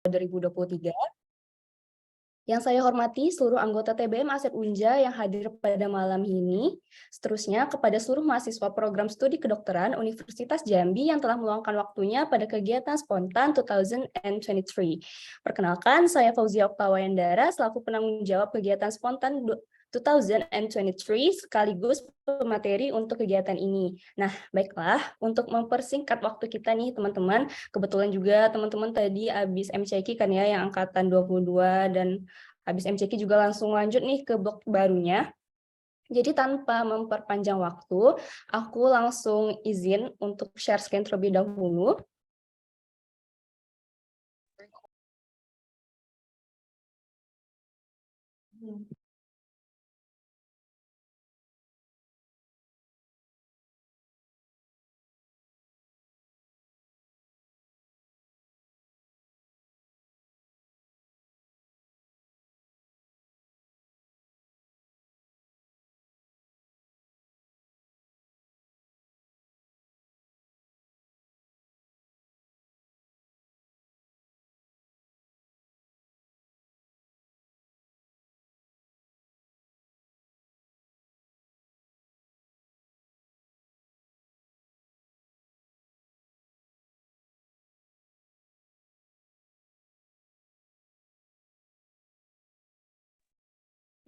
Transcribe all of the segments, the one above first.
2023. Yang saya hormati seluruh anggota TBM Aset Unja yang hadir pada malam ini. Seterusnya kepada seluruh mahasiswa program studi kedokteran Universitas Jambi yang telah meluangkan waktunya pada kegiatan spontan 2023. Perkenalkan, saya Fauzia Oktawayandara selaku penanggung jawab kegiatan spontan 2023 sekaligus pemateri untuk kegiatan ini. Nah, baiklah, untuk mempersingkat waktu kita nih teman-teman, kebetulan juga teman-teman tadi habis MCQ kan ya yang angkatan 22 dan habis MCQ juga langsung lanjut nih ke blok barunya. Jadi tanpa memperpanjang waktu, aku langsung izin untuk share screen terlebih dahulu.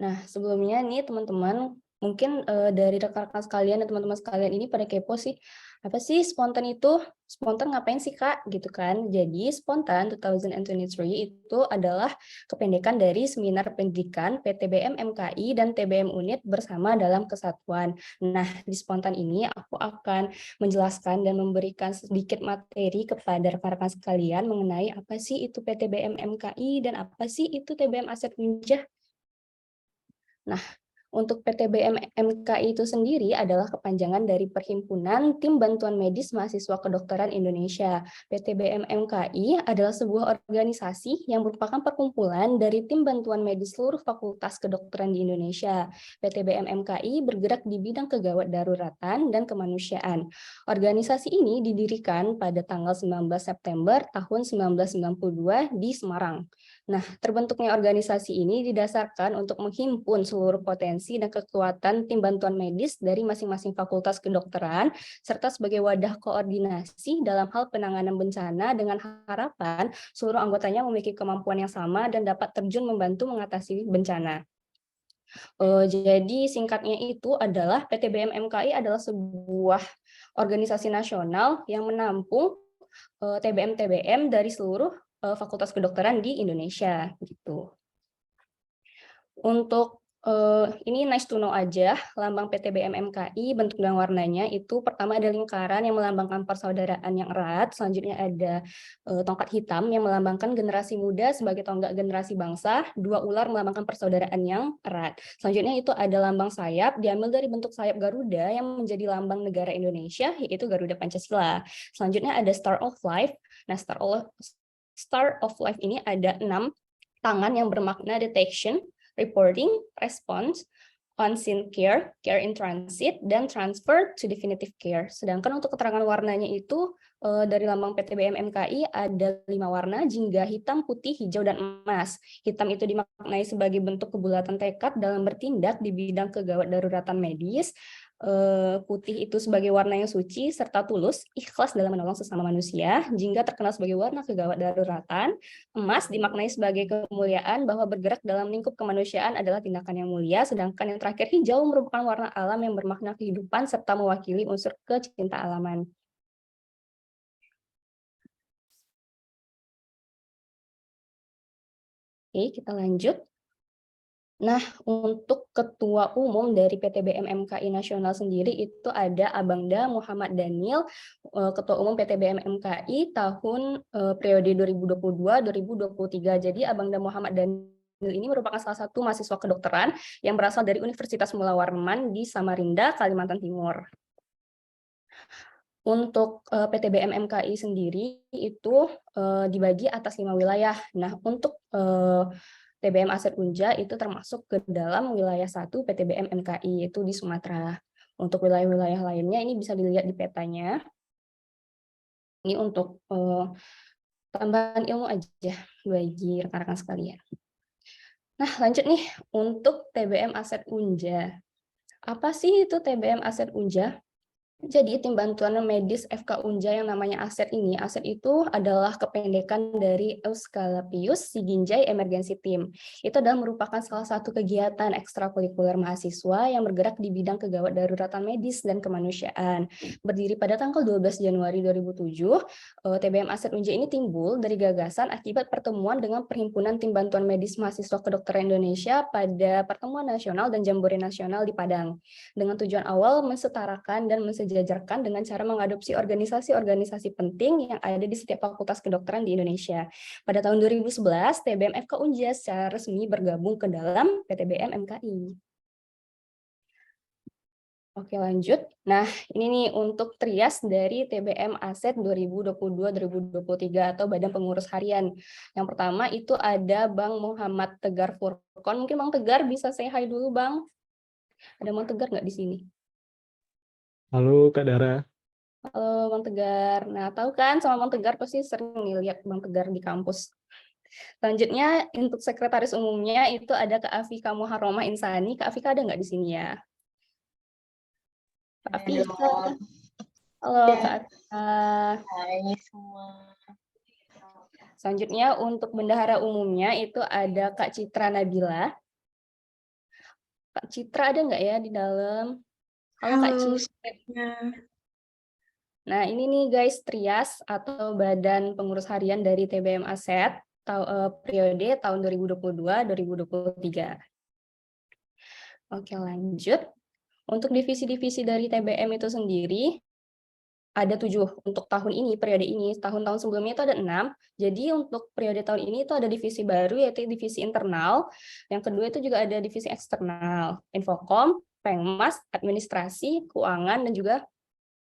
Nah, sebelumnya nih teman-teman, mungkin dari rekan-rekan sekalian dan teman-teman sekalian ini pada kepo sih, apa sih spontan itu? Spontan ngapain sih Kak? Gitu kan. Jadi spontan 2023 itu adalah kependekan dari Seminar Pendidikan PTBM MKI dan TBM Unit bersama dalam kesatuan. Nah, di spontan ini aku akan menjelaskan dan memberikan sedikit materi kepada rekan-rekan sekalian mengenai apa sih itu PTBM MKI dan apa sih itu TBM Aset Unja. Nah, untuk PTBM MKI itu sendiri adalah kepanjangan dari Perhimpunan Tim Bantuan Medis Mahasiswa Kedokteran Indonesia. PTBM MKI adalah sebuah organisasi yang merupakan perkumpulan dari tim bantuan medis seluruh fakultas kedokteran di Indonesia. PTBM MKI bergerak di bidang kegawat daruratan dan kemanusiaan. Organisasi ini didirikan pada tanggal 19 September tahun 1992 di Semarang. Nah, terbentuknya organisasi ini didasarkan untuk menghimpun seluruh potensi dan kekuatan tim bantuan medis dari masing-masing fakultas kedokteran, serta sebagai wadah koordinasi dalam hal penanganan bencana dengan harapan seluruh anggotanya memiliki kemampuan yang sama dan dapat terjun membantu mengatasi bencana. Jadi singkatnya itu adalah PTBM MKI adalah sebuah organisasi nasional yang menampung TBM-TBM dari seluruh fakultas kedokteran di Indonesia gitu. Untuk ini nice to know aja, lambang PTBM MKI bentuk dan warnanya itu pertama ada lingkaran yang melambangkan persaudaraan yang erat, selanjutnya ada tongkat hitam yang melambangkan generasi muda sebagai tonggak generasi bangsa, dua ular melambangkan persaudaraan yang erat. Selanjutnya itu ada lambang sayap, diambil dari bentuk sayap Garuda yang menjadi lambang negara Indonesia, yaitu Garuda Pancasila. Selanjutnya ada Star of Life. Nah, Star of Life ini ada 6 tangan yang bermakna detection, reporting, response, on-scene care, care in transit, dan transfer to definitive care. Sedangkan untuk keterangan warnanya itu dari lambang PTBM MKI ada 5 warna, jingga, hitam, putih, hijau, dan emas. Hitam itu dimaknai sebagai bentuk kebulatan tekad dalam bertindak di bidang kegawat daruratan medis. Putih itu sebagai warna yang suci serta tulus, ikhlas dalam menolong sesama manusia. Jingga terkenal sebagai warna kegawat daruratan. Emas dimaknai sebagai kemuliaan bahwa bergerak dalam lingkup kemanusiaan adalah tindakan yang mulia, sedangkan yang terakhir hijau merupakan warna alam yang bermakna kehidupan serta mewakili unsur kecinta alaman. Oke, kita lanjut. Nah, untuk Ketua Umum dari PTBM MKI Nasional sendiri itu ada Abangda Muhammad Daniel, Ketua Umum PTBM MKI tahun periode 2022-2023. Jadi Abangda Muhammad Daniel ini merupakan salah satu mahasiswa kedokteran yang berasal dari Universitas Mula Warman di Samarinda, Kalimantan Timur. Untuk PTBM MKI sendiri itu dibagi atas 5 wilayah. Nah, untuk TBM Aset Unja itu termasuk ke dalam wilayah 1 PTBM MKI, yaitu di Sumatera. Untuk wilayah-wilayah lainnya ini bisa dilihat di petanya. Ini untuk tambahan ilmu aja bagi rekan-rekan sekalian. Nah, lanjut nih untuk TBM Aset Unja. Apa sih itu TBM Aset Unja? Jadi tim bantuan medis FK Unja yang namanya ASET ini, ASET itu adalah kependekan dari Euskalapius Siginjai Emergency Team. Itu adalah merupakan salah satu kegiatan ekstrakurikuler mahasiswa yang bergerak di bidang kegawat daruratan medis dan kemanusiaan. Berdiri pada tanggal 12 Januari 2007, TBM ASET Unja ini timbul dari gagasan akibat pertemuan dengan Perhimpunan Tim Bantuan Medis Mahasiswa Kedokteran Indonesia pada Pertemuan Nasional dan Jambore Nasional di Padang, dengan tujuan awal mensetarakan dan mensejajarkan dengan cara mengadopsi organisasi-organisasi penting yang ada di setiap fakultas kedokteran di Indonesia. Pada tahun 2011, TBM FK Unja secara resmi bergabung ke dalam PTBM MKI. Oke, lanjut. Nah, ini nih untuk trias dari TBM Aset 2022-2023 atau Badan Pengurus Harian. Yang pertama itu ada Bang Muhammad Tegar Furkon. Mungkin Bang Tegar bisa say hi dulu, Bang. Ada Bang Tegar nggak di sini? Halo Kak Dara. Halo Bang Tegar. Nah, tahu kan sama Bang Tegar pasti sering nih lihat Bang Tegar di kampus. Selanjutnya untuk sekretaris umumnya itu ada Kak Afika Muharromah Insani. Kak Afika ada nggak di sini ya? Kak Afika. Halo Kak Afika. Hai semua. Selanjutnya untuk bendahara umumnya itu ada Kak Citra Nabila. Kak Citra ada nggak ya di dalam? Halo Kak Citra. Nah, ini nih guys, trias atau Badan Pengurus Harian dari TBM Aset periode tahun 2022-2023. Oke, lanjut. Untuk divisi-divisi dari TBM itu sendiri, ada 7 untuk tahun ini, periode ini. Tahun-tahun sebelumnya itu ada 6. Jadi untuk periode tahun ini itu ada divisi baru, yaitu divisi internal. Yang kedua itu juga ada divisi eksternal, Infokom, Pengmas, Administrasi, Keuangan, dan juga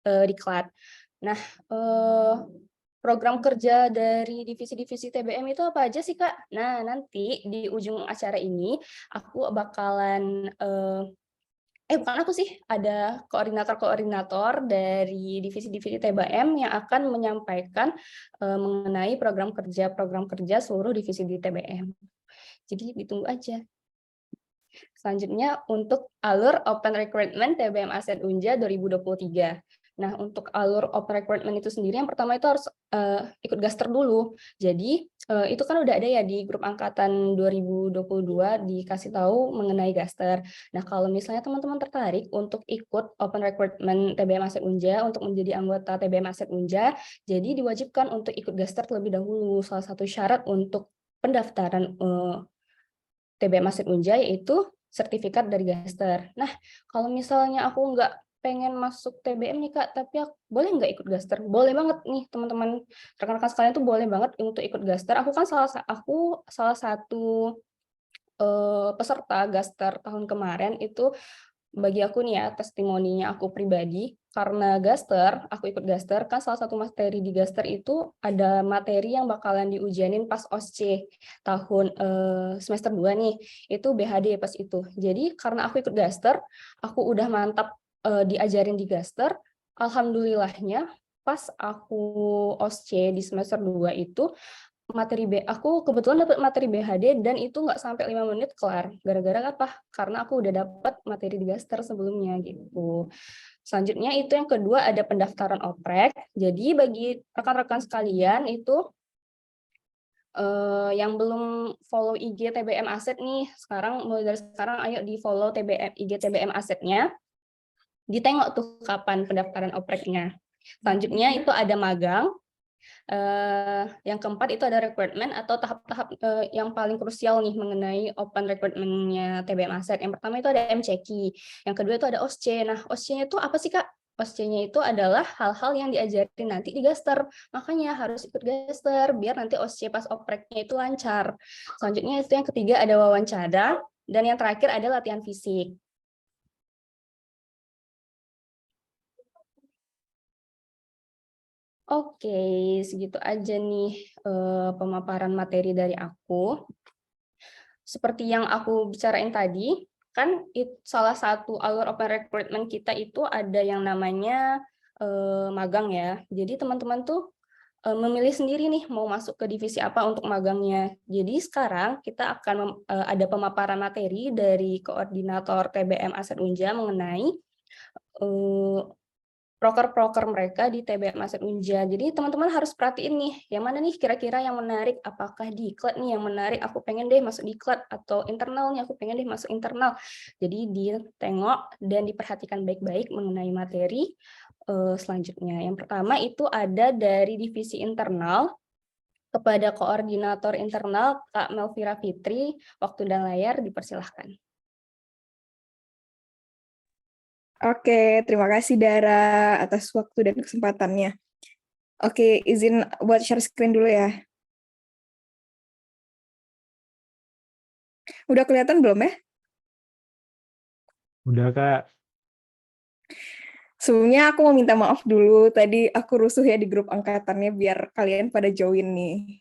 Diklat. Nah, program kerja dari divisi-divisi TBM itu apa aja sih, Kak? Nah, nanti di ujung acara ini aku bakalan bukan aku sih, ada koordinator-koordinator dari divisi-divisi TBM yang akan menyampaikan mengenai program kerja seluruh divisi di TBM. Jadi ditunggu aja. Selanjutnya untuk alur Open Recruitment TBM Aset Unja 2023. Nah, untuk alur open recruitment itu sendiri, yang pertama itu harus ikut gaster dulu. Jadi, itu kan udah ada ya di grup angkatan 2022 dikasih tahu mengenai gaster. Nah, kalau misalnya teman-teman tertarik untuk ikut open recruitment TBM Aset Unja, untuk menjadi anggota TBM Aset Unja, jadi diwajibkan untuk ikut gaster terlebih dahulu. Salah satu syarat untuk pendaftaran TBM Aset Unja yaitu sertifikat dari gaster. Nah, kalau misalnya aku nggak pengen masuk TBM nih Kak, tapi aku boleh nggak ikut gaster? Boleh banget nih teman-teman, rekan-rekan sekalian tuh boleh banget untuk ikut gaster. Aku kan salah satu peserta gaster tahun kemarin itu. Bagi aku nih ya, testimoninya aku pribadi, karena gaster, aku ikut gaster, kan salah satu materi di gaster itu ada materi yang bakalan diujianin pas OSCE tahun semester 2 nih, itu BHD pas itu. Jadi karena aku ikut gaster, aku udah mantap diajarin di gaster, alhamdulillahnya pas aku OSCE di semester 2 itu, aku kebetulan dapat materi BHD dan itu nggak sampai 5 menit kelar. Gara-gara apa? Karena aku udah dapat materi di gaster sebelumnya gitu. Selanjutnya itu yang kedua ada pendaftaran oprek. Jadi bagi rekan-rekan sekalian itu yang belum follow IG TBM Aset nih, mulai dari sekarang ayo di follow IG TBM Asetnya. Ditengok tuh kapan pendaftaran opreknya. Selanjutnya itu ada magang. Yang keempat itu ada recruitment atau tahap-tahap yang paling krusial nih mengenai open recruitment-nya TBM Aset. Yang pertama itu ada MCQ, yang kedua itu ada OSCE. Nah, OSCE-nya itu apa sih Kak? OSCE-nya itu adalah hal-hal yang diajarin nanti di gaster. Makanya harus ikut gaster biar nanti OSCE pas opreknya itu lancar. Selanjutnya itu yang ketiga ada wawancara, dan yang terakhir ada latihan fisik. Oke, segitu aja nih pemaparan materi dari aku. Seperti yang aku bicarain tadi, kan salah satu alur open recruitment kita itu ada yang namanya magang ya. Jadi teman-teman tuh memilih sendiri nih mau masuk ke divisi apa untuk magangnya. Jadi sekarang kita akan ada pemaparan materi dari koordinator TBM Aset Unja mengenai proker-proker mereka di TBM Aset Unja. Jadi teman-teman harus perhatiin nih, yang mana nih kira-kira yang menarik, apakah diklat nih yang menarik, aku pengen deh masuk diklat, atau internal nih, aku pengen deh masuk internal. Jadi ditengok dan diperhatikan baik-baik mengenai materi selanjutnya. Yang pertama itu ada dari divisi internal, kepada koordinator internal Kak Melvira Fitri, waktu dan layar dipersilahkan. Oke, terima kasih Dara atas waktu dan kesempatannya. Oke, izin buat share screen dulu ya. Udah kelihatan belum ya? Udah, Kak. Sebelumnya aku mau minta maaf dulu, tadi aku rusuh ya di grup angkatannya biar kalian pada join nih.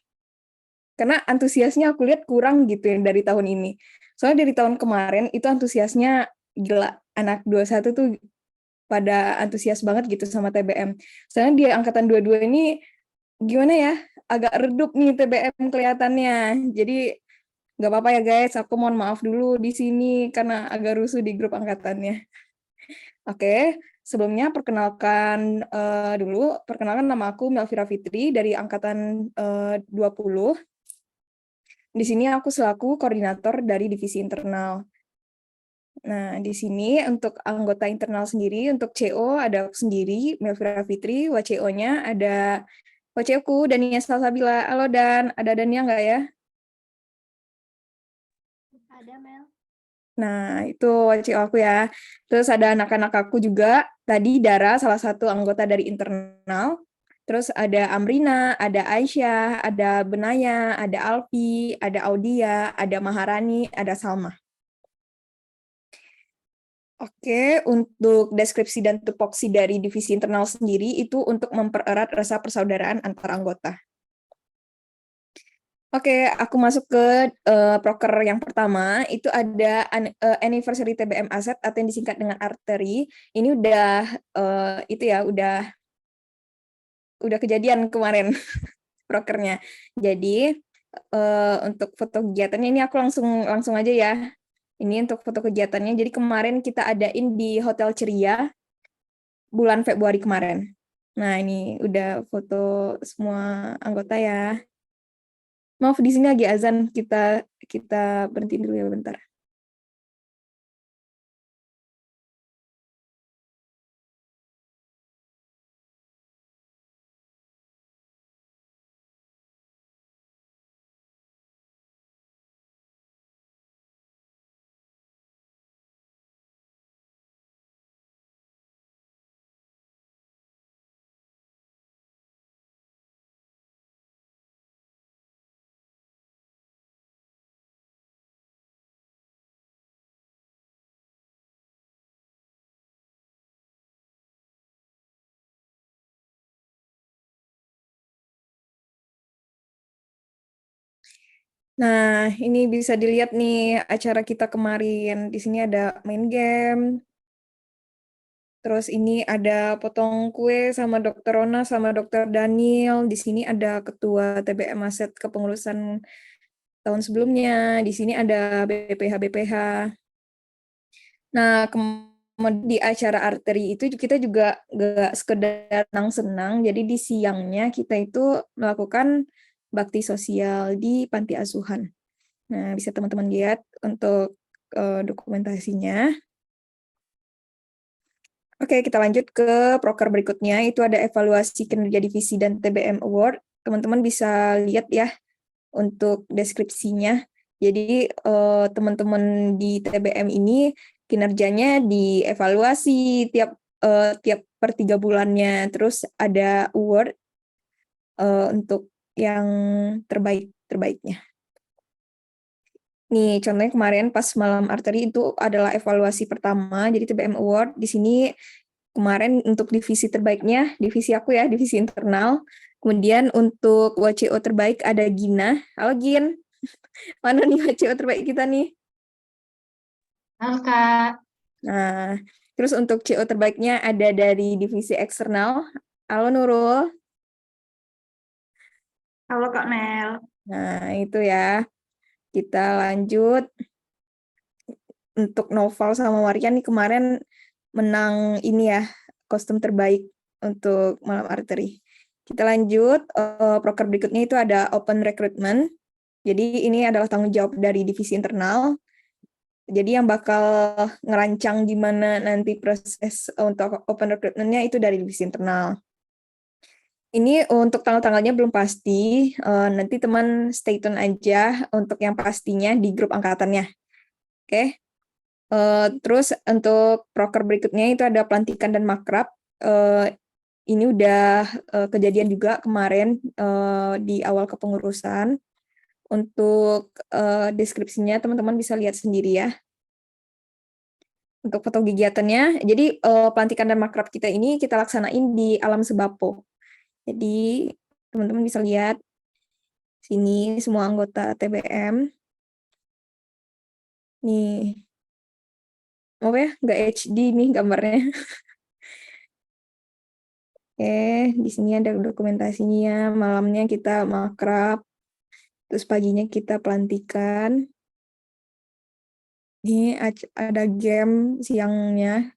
Karena antusiasnya aku lihat kurang gitu yang dari tahun ini. Soalnya dari tahun kemarin itu antusiasnya gila. Anak 21 tuh pada antusias banget gitu sama TBM. Soalnya di angkatan 22 ini gimana ya, agak redup nih TBM kelihatannya. Jadi nggak apa-apa ya guys, aku mohon maaf dulu di sini karena agak rusuh di grup angkatannya. Oke, sebelumnya perkenalkan nama aku Melvira Fitri dari angkatan 20. Di sini aku selaku koordinator dari divisi internal. Nah, di sini untuk anggota internal sendiri, untuk CO ada aku sendiri, Melvira Fitri, WCO-nya ada WCO-ku, Dania Salsabila. Halo Dan, ada Dania nggak ya? Ada, Mel. Nah, itu WCO aku ya. Terus ada anak-anak aku juga, tadi Dara, salah satu anggota dari internal. Terus ada Amrina, ada Aisyah, ada Benaya, ada Alfi, ada Audia, ada Maharani, ada Salma. Oke, untuk deskripsi dan tupoksi dari divisi internal sendiri itu untuk mempererat rasa persaudaraan antar anggota. Oke, aku masuk ke proker yang pertama, itu ada anniversary TBM Aset atau yang disingkat dengan Artery. Ini udah udah kejadian kemarin prokernya. Jadi untuk foto kegiatannya ini aku langsung aja ya. Ini untuk foto kegiatannya. Jadi kemarin kita adain di Hotel Ceria bulan Februari kemarin. Nah, ini udah foto semua anggota ya. Maaf di sini lagi azan, kita berhenti dulu ya bentar. Nah, ini bisa dilihat nih acara kita kemarin. Di sini ada main game. Terus ini ada potong kue sama Dokter Rona sama Dokter Daniel. Di sini ada Ketua TBM Aset kepengurusan tahun sebelumnya. Di sini ada BPH. Nah, di acara arteri itu kita juga nggak sekedar senang-senang. Jadi di siangnya kita itu melakukan bakti sosial di panti asuhan. Nah, bisa teman-teman lihat untuk dokumentasinya. Oke, kita lanjut ke proker berikutnya. Itu ada evaluasi kinerja divisi dan TBM Award. Teman-teman bisa lihat ya untuk deskripsinya. Jadi teman-teman di TBM ini kinerjanya dievaluasi tiap per 3 bulannya. Terus ada award untuk yang terbaiknya. Nih, contohnya kemarin pas malam arteri itu adalah evaluasi pertama, jadi TBM Award. Di sini kemarin untuk divisi terbaiknya, divisi aku ya, divisi internal. Kemudian untuk WCO terbaik ada Gina. Halo Gin, mana nih WCO terbaik kita nih? Halo Kak, Nah, terus untuk CO terbaiknya ada dari divisi eksternal. Halo Nurul. Halo Kak Mel. Nah, itu ya. Kita lanjut. Untuk Noval sama Maria nih kemarin menang ini ya, kostum terbaik untuk malam archery. Kita lanjut, proker berikutnya itu ada open recruitment. Jadi ini adalah tanggung jawab dari divisi internal. Jadi yang bakal ngerancang gimana nanti proses untuk open recruitment-nya itu dari divisi internal. Ini untuk tanggal-tanggalnya belum pasti, nanti teman stay tune aja untuk yang pastinya di grup angkatannya. Oke. Terus untuk proker berikutnya itu ada pelantikan dan makrab. Ini udah kejadian juga kemarin di awal kepengurusan. Untuk deskripsinya teman-teman bisa lihat sendiri ya. Untuk foto kegiatannya, jadi pelantikan dan makrab kita ini kita laksanain di Alam Sebapo. Jadi teman-teman bisa lihat sini semua anggota TBM. Nih, oh ya, nggak HD nih gambarnya. Oke, di sini ada dokumentasinya. Malamnya kita makrab, terus paginya kita pelantikan. Ini ada game siangnya.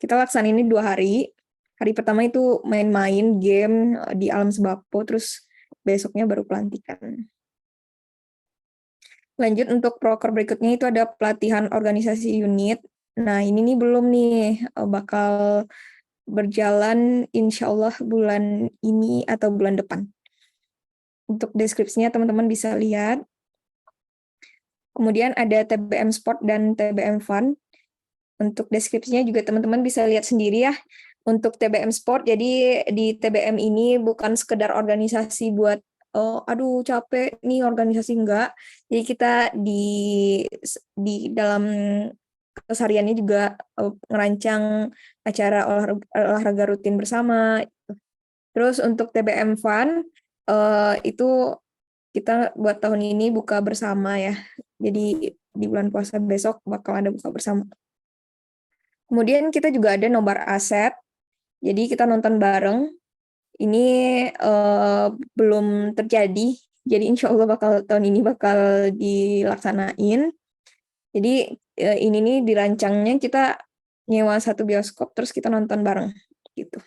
Kita laksanain ini 2 hari. Hari pertama itu main-main game di Alam Sebapo, terus besoknya baru pelantikan. Lanjut untuk proker berikutnya itu ada pelatihan organisasi unit. Nah, ini nih belum nih bakal berjalan insya Allah bulan ini atau bulan depan. Untuk deskripsinya teman-teman bisa lihat. Kemudian ada TBM Sport dan TBM Fun. Untuk deskripsinya juga teman-teman bisa lihat sendiri ya. Untuk TBM Sport, jadi di TBM ini bukan sekedar organisasi buat aduh capek nih organisasi, enggak. Jadi kita di dalam kesehariannya juga ngerancang acara olahraga rutin bersama. Terus untuk TBM Fun itu kita buat tahun ini buka bersama ya. Jadi di bulan puasa besok bakal ada buka bersama. Kemudian kita juga ada nobar aset. Jadi kita nonton bareng. Ini belum terjadi. Jadi insya Allah tahun ini bakal dilaksanain. Jadi ini nih dirancangnya kita nyewa 1 bioskop terus kita nonton bareng gitu.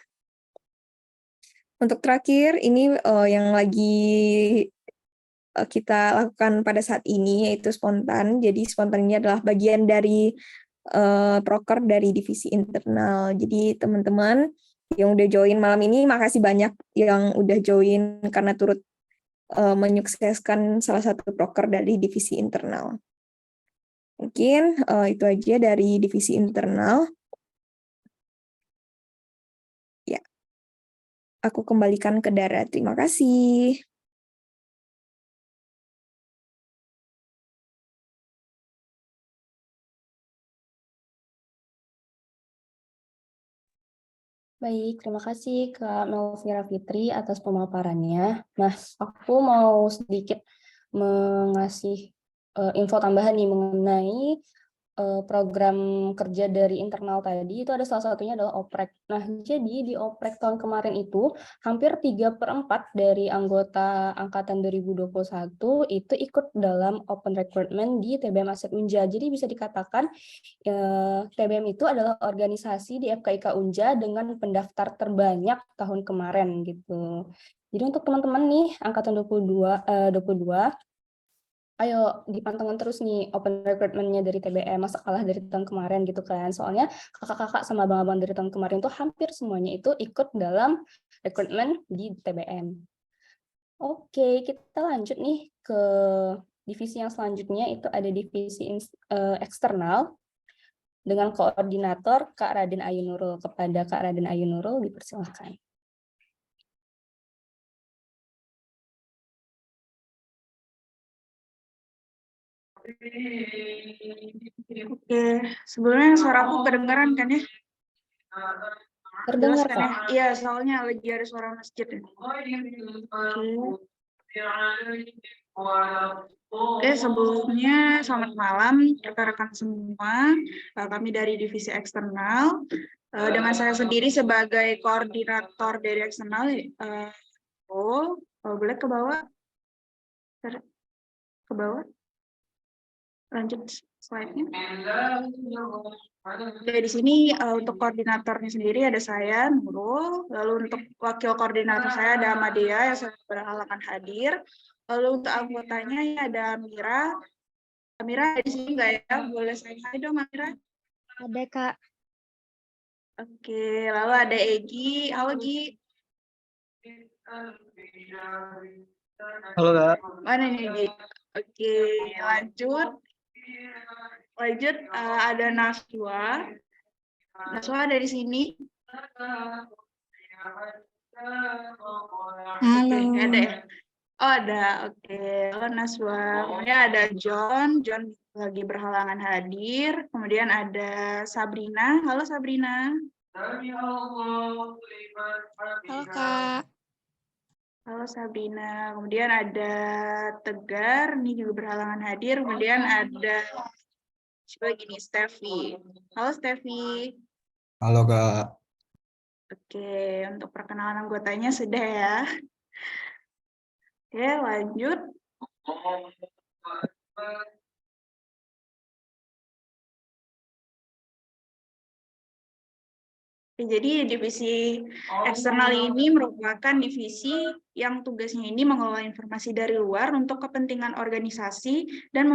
Untuk terakhir ini yang lagi kita lakukan pada saat ini yaitu spontan. Jadi spontan ini adalah bagian dari proker dari divisi internal. Jadi teman-teman yang udah join malam ini, makasih banyak yang udah join karena turut menyukseskan salah satu proker dari divisi internal. Mungkin itu aja dari divisi internal. Ya, aku kembalikan ke Dara. Terima kasih. Baik, terima kasih Kak Melvira Fitri atas pemaparannya. Nah, aku mau sedikit mengasih info tambahan nih mengenai program kerja dari internal tadi. Itu ada salah satunya adalah oprek. Nah, jadi di oprek tahun kemarin itu hampir 3/4 dari anggota angkatan 2021 itu ikut dalam open recruitment di TBM Aset Unja. Jadi bisa dikatakan TBM itu adalah organisasi di FKIK Unja dengan pendaftar terbanyak tahun kemarin gitu. Jadi untuk teman-teman nih angkatan 22 ayo dipantengin terus nih open recruitment-nya dari TBM, masa kalah dari tahun kemarin gitu kan. Soalnya kakak-kakak sama abang-abang dari tahun kemarin tuh hampir semuanya itu ikut dalam recruitment di TBM. Oke, kita lanjut nih ke divisi yang selanjutnya, itu ada divisi eksternal dengan koordinator Kak Raden Ayu Nurul. Kepada Kak Raden Ayu Nurul dipersilakan. Oke, sebelumnya suara aku kedengaran kan ya? Terdengar, Jelas kan ya? Kak. Iya, soalnya lagi ada suara masjid ya. Oke, sebelumnya selamat malam rekan-rekan semua. Kami dari divisi eksternal. Dengan saya sendiri sebagai koordinator dari eksternal, Kalau boleh ke bawah. Ke bawah. Lanjut slide-nya. Oke, di sini untuk koordinatornya sendiri ada saya, Nurul. Lalu untuk wakil koordinator saya ada Amadea yang saya berhalangan hadir. Lalu untuk anggotanya ya ada Amira. Amira ada di sini nggak ya? Boleh saya hai dong, Amira? Ada, Kak. Oke, lalu ada Egi. Halo, Gi. Halo Kak. Mana nih, Gi? Oke, lanjut. Ada Naswa. Naswa ada di sini. Halo. Oke, ada ya? Oh, ada. Oke, halo Naswa. Kemudian ada John. John lagi berhalangan hadir. Kemudian ada Sabrina. Halo Sabrina. Halo, Kak. Halo Sabrina. Kemudian ada Tegar. Ini juga berhalangan hadir. Kemudian ada coba gini, Steffi. Halo Steffi. Halo Kak. Oke, untuk perkenalan anggotanya sudah ya. Oke, lanjut. Jadi divisi eksternal ini merupakan divisi yang tugasnya ini mengelola informasi dari luar untuk kepentingan organisasi dan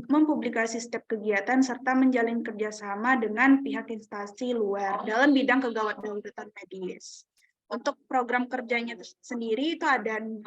mempublikasi setiap kegiatan serta menjalin kerjasama dengan pihak instansi luar dalam bidang kegawat-daruratan medis. Untuk program kerjanya sendiri itu ada 6.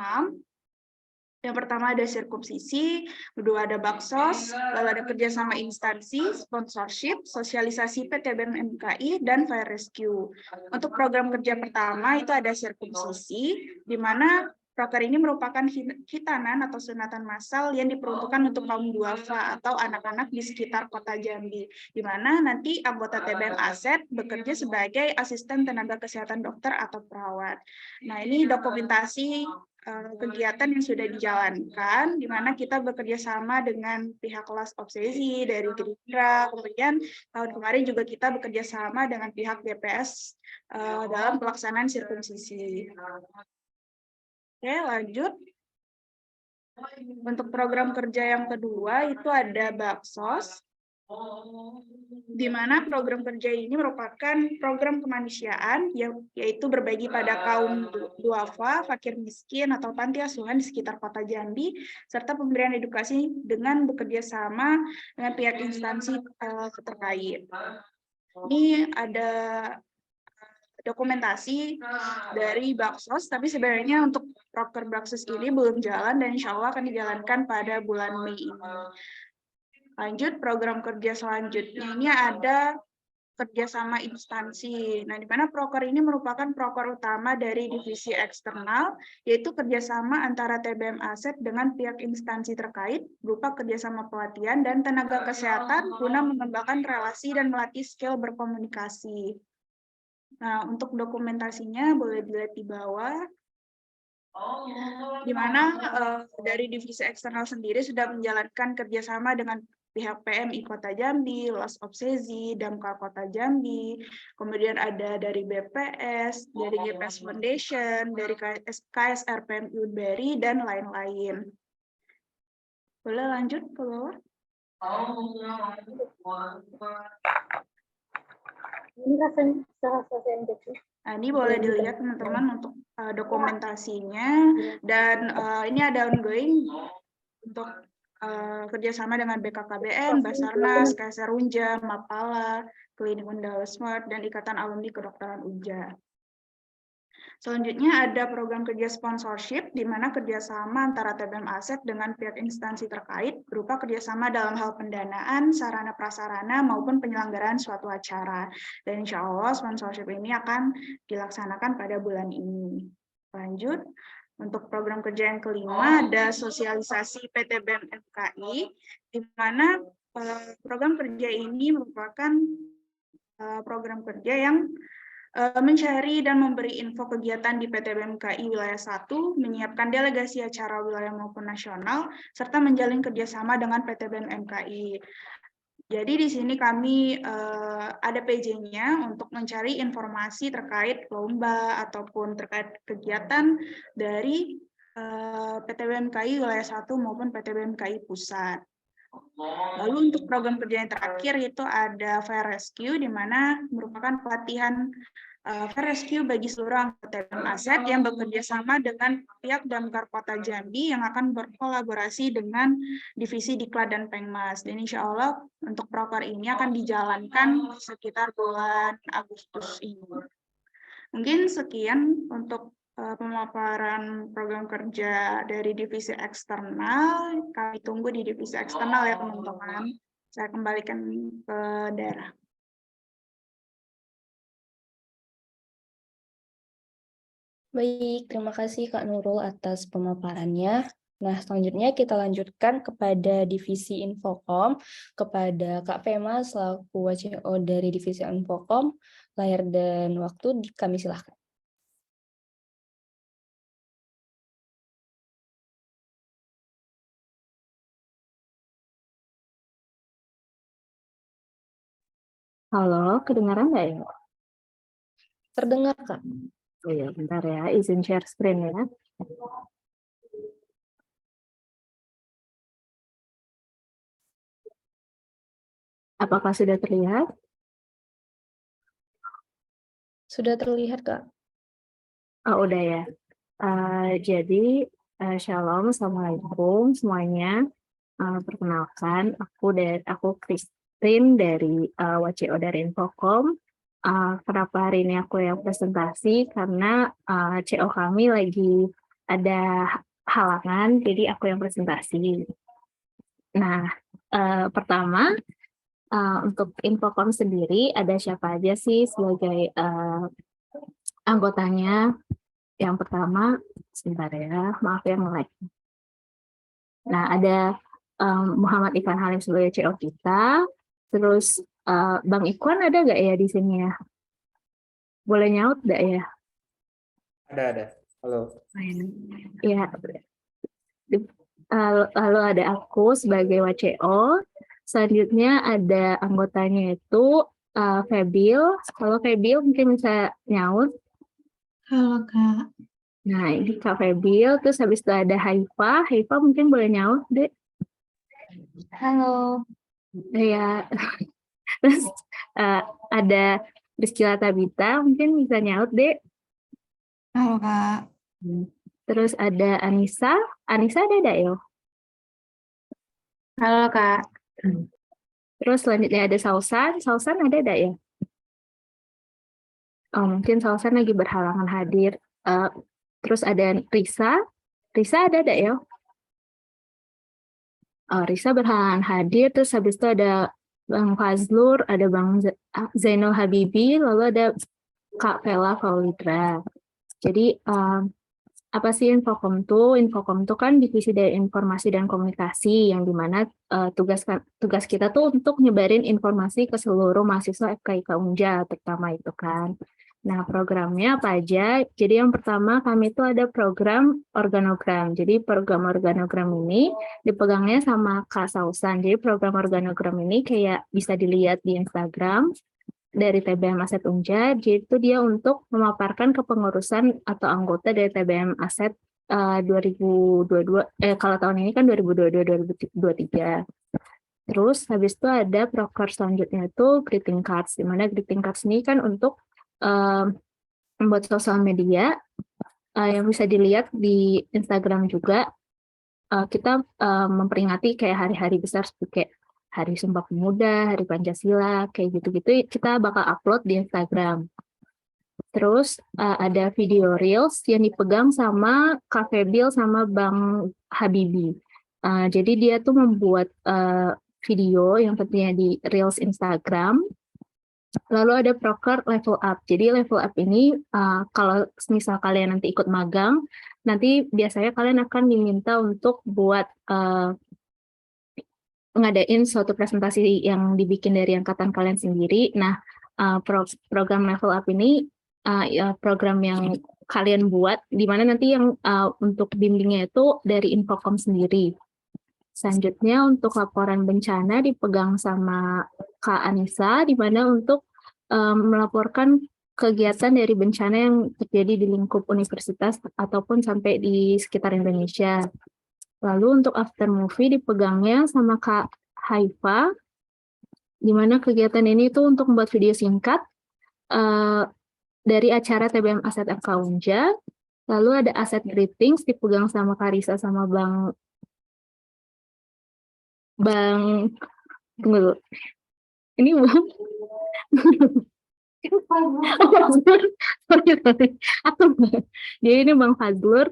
Yang pertama ada sirkumsisi, kedua ada baksos, lalu ada kerjasama instansi, sponsorship, sosialisasi PTBM MKI, dan fire rescue. Untuk program kerja pertama itu ada sirkumsisi, di mana proker ini merupakan khitanan atau sunatan massal yang diperuntukkan untuk kaum duafa atau anak-anak di sekitar kota Jambi, di mana nanti anggota TBM Aset bekerja sebagai asisten tenaga kesehatan dokter atau perawat. Nah, ini dokumentasi kegiatan yang sudah dijalankan, di mana kita bekerja sama dengan pihak kelas obsesi dari Gerindra, kemudian tahun kemarin juga kita bekerja sama dengan pihak DPS dalam pelaksanaan sirkumsisi. Oke, lanjut. Untuk program kerja yang kedua itu ada baksos, di mana program kerja ini merupakan program kemanusiaan yaitu berbagi pada kaum duafa, fakir miskin, atau panti asuhan di sekitar kota Jambi, serta pemberian edukasi dengan bekerja sama dengan pihak instansi terkait. Ini ada dokumentasi dari baksos, tapi sebenarnya untuk proker baksos ini belum jalan dan insya Allah akan dijalankan pada bulan Mei ini. Lanjut, program kerja selanjutnya ini ada kerjasama instansi. Nah, di mana proker ini merupakan proker utama dari divisi eksternal, yaitu kerjasama antara TBM Aset dengan pihak instansi terkait, berupa kerjasama pelatihan dan tenaga kesehatan guna mengembangkan relasi dan melatih skill berkomunikasi. Nah, untuk dokumentasinya boleh dilihat di bawah, di mana dari divisi eksternal sendiri sudah menjalankan kerjasama dengan pihak PMI Kota Jambi, LAS Obsesi, Damkar Kota Jambi, kemudian ada dari BPS, dari GPS Foundation, dari KSR PMI Udbury, dan lain-lain. Boleh lanjut ke bawah? Ini rasanya Nah, ini boleh dilihat teman-teman untuk dokumentasinya, dan ini ada ongoing untuk kerjasama dengan BKKBN, Basarnas, KSR Unja, Mapala, Klinik Undal Smart, dan Ikatan Alumni Kedokteran Unja. Selanjutnya ada program kerja sponsorship, di mana kerjasama antara TBM Aset dengan pihak instansi terkait berupa kerjasama dalam hal pendanaan, sarana prasarana, maupun penyelenggaraan suatu acara. Dan insya Allah sponsorship ini akan dilaksanakan pada bulan ini. Lanjut. Untuk program kerja yang kelima ada sosialisasi PTBM MKI, di mana program kerja ini merupakan program kerja yang mencari dan memberi info kegiatan di PTBM MKI wilayah 1, menyiapkan delegasi acara wilayah maupun nasional, serta menjalin kerjasama dengan PTBM MKI. Jadi di sini kami ada PJ-nya untuk mencari informasi terkait lomba ataupun terkait kegiatan dari PTBMKI wilayah 1 maupun PTBMKI pusat. Lalu untuk program kerja yang terakhir itu ada Fire Rescue, di mana merupakan pelatihan Fire Rescue bagi seluruh anggota TBM Aset yang bekerja sama dengan pihak Damkar Kota Jambi yang akan berkolaborasi dengan Divisi Diklat dan Pengmas. Dan insya Allah untuk proker ini akan dijalankan sekitar bulan Agustus ini. Mungkin sekian untuk pemaparan program kerja dari divisi eksternal. Kami tunggu di divisi eksternal ya teman-teman. Saya kembalikan ke Dara. Baik, terima kasih Kak Nurul atas pemaparannya. Nah, selanjutnya kita lanjutkan kepada divisi Infokom, kepada Kak Fema selaku WCO dari divisi Infokom. Layar dan waktu kami silahkan. Halo, kedengaran nggak ya? Terdengar, Kak. Oh ya, bentar ya, izin share screen ya. Apakah sudah terlihat? Sudah terlihat, Kak. Oh, udah ya. Jadi, Shalom, Assalamualaikum semuanya. Perkenalkan, aku Christine dari WCO dari Infokom. Kenapa hari ini aku yang presentasi? Karena CO kami lagi ada halangan, jadi aku yang presentasi. Nah, pertama, untuk Infokom sendiri, ada siapa aja sih sebagai anggotanya? Yang pertama, sebentar ya, maaf ya nge-lag. Nah, ada Muhammad Ivan Halim sebagai CO kita, terus Bang Ikwan ada nggak ya di sini ya? Boleh nyaut nggak ya? Ada. Halo. Ya. Lalu ada aku sebagai WCO. Selanjutnya ada anggotanya itu Febil. Halo Febil, mungkin bisa nyaut. Halo, Kak. Nah, ini Kak Febil. Terus habis itu ada Haifa. Haifa mungkin boleh nyaut, Dek. Halo. Ya. Terus ada Rizky Tabita, mungkin bisa nyaut, Dek. Halo, Kak. Terus ada Anissa. Anissa ada enggak, Yo? Halo, Kak. Terus selanjutnya ada Sausan. Sausan ada enggak ya? Oh, mungkin Sausan lagi berhalangan hadir. Terus ada Risa. Risa ada enggak, Yo? Oh, Risa berhalangan hadir. Terus habis itu ada Bang Fazlur, ada Bang Zainul Habibi, lalu ada Kak Vela Faulidra. Jadi, apa sih Infokom tuh? Infokom tuh kan divisi dari informasi dan komunikasi, yang dimana tugas kita tuh untuk nyebarin informasi ke seluruh mahasiswa FKIK Unja, terutama itu kan. Nah, programnya apa aja? Jadi yang pertama kami tuh ada program organogram. Jadi program organogram ini dipegangnya sama Kak Sausan. Jadi program organogram ini kayak bisa dilihat di Instagram dari TBM Aset Unja. Jadi itu dia untuk memaparkan kepengurusan atau anggota dari TBM Aset 2022. Kalau tahun ini kan 2022-2023. Terus habis itu ada proker selanjutnya itu greeting cards. Di mana greeting cards ini kan untuk membuat sosial media yang bisa dilihat di Instagram juga. Kita memperingati kayak hari-hari besar seperti kayak Hari Sumpah Pemuda, Hari Pancasila, kayak gitu-gitu kita bakal upload di Instagram. Terus ada video Reels yang dipegang sama Kak Febil sama Bang Habibi. Jadi dia tuh membuat video yang tentunya di Reels Instagram. Lalu ada proker level up. Jadi level up ini kalau misal kalian nanti ikut magang, nanti biasanya kalian akan diminta untuk buat ngadain suatu presentasi yang dibikin dari angkatan kalian sendiri. Nah, program level up ini program yang kalian buat, di mana nanti yang untuk bimbingnya itu dari Infokom sendiri. Selanjutnya untuk laporan bencana dipegang sama Kak Anissa, di mana untuk melaporkan kegiatan dari bencana yang terjadi di lingkup universitas ataupun sampai di sekitar Indonesia. Lalu untuk after movie dipegangnya sama Kak Haifa, di mana kegiatan ini tuh untuk membuat video singkat dari acara TBM Aset FK Unja. Lalu ada Aset Greetings dipegang sama Karisa sama Bang tunggu dulu. Ini Bang sorry. Jadi ini Bang Fazlur,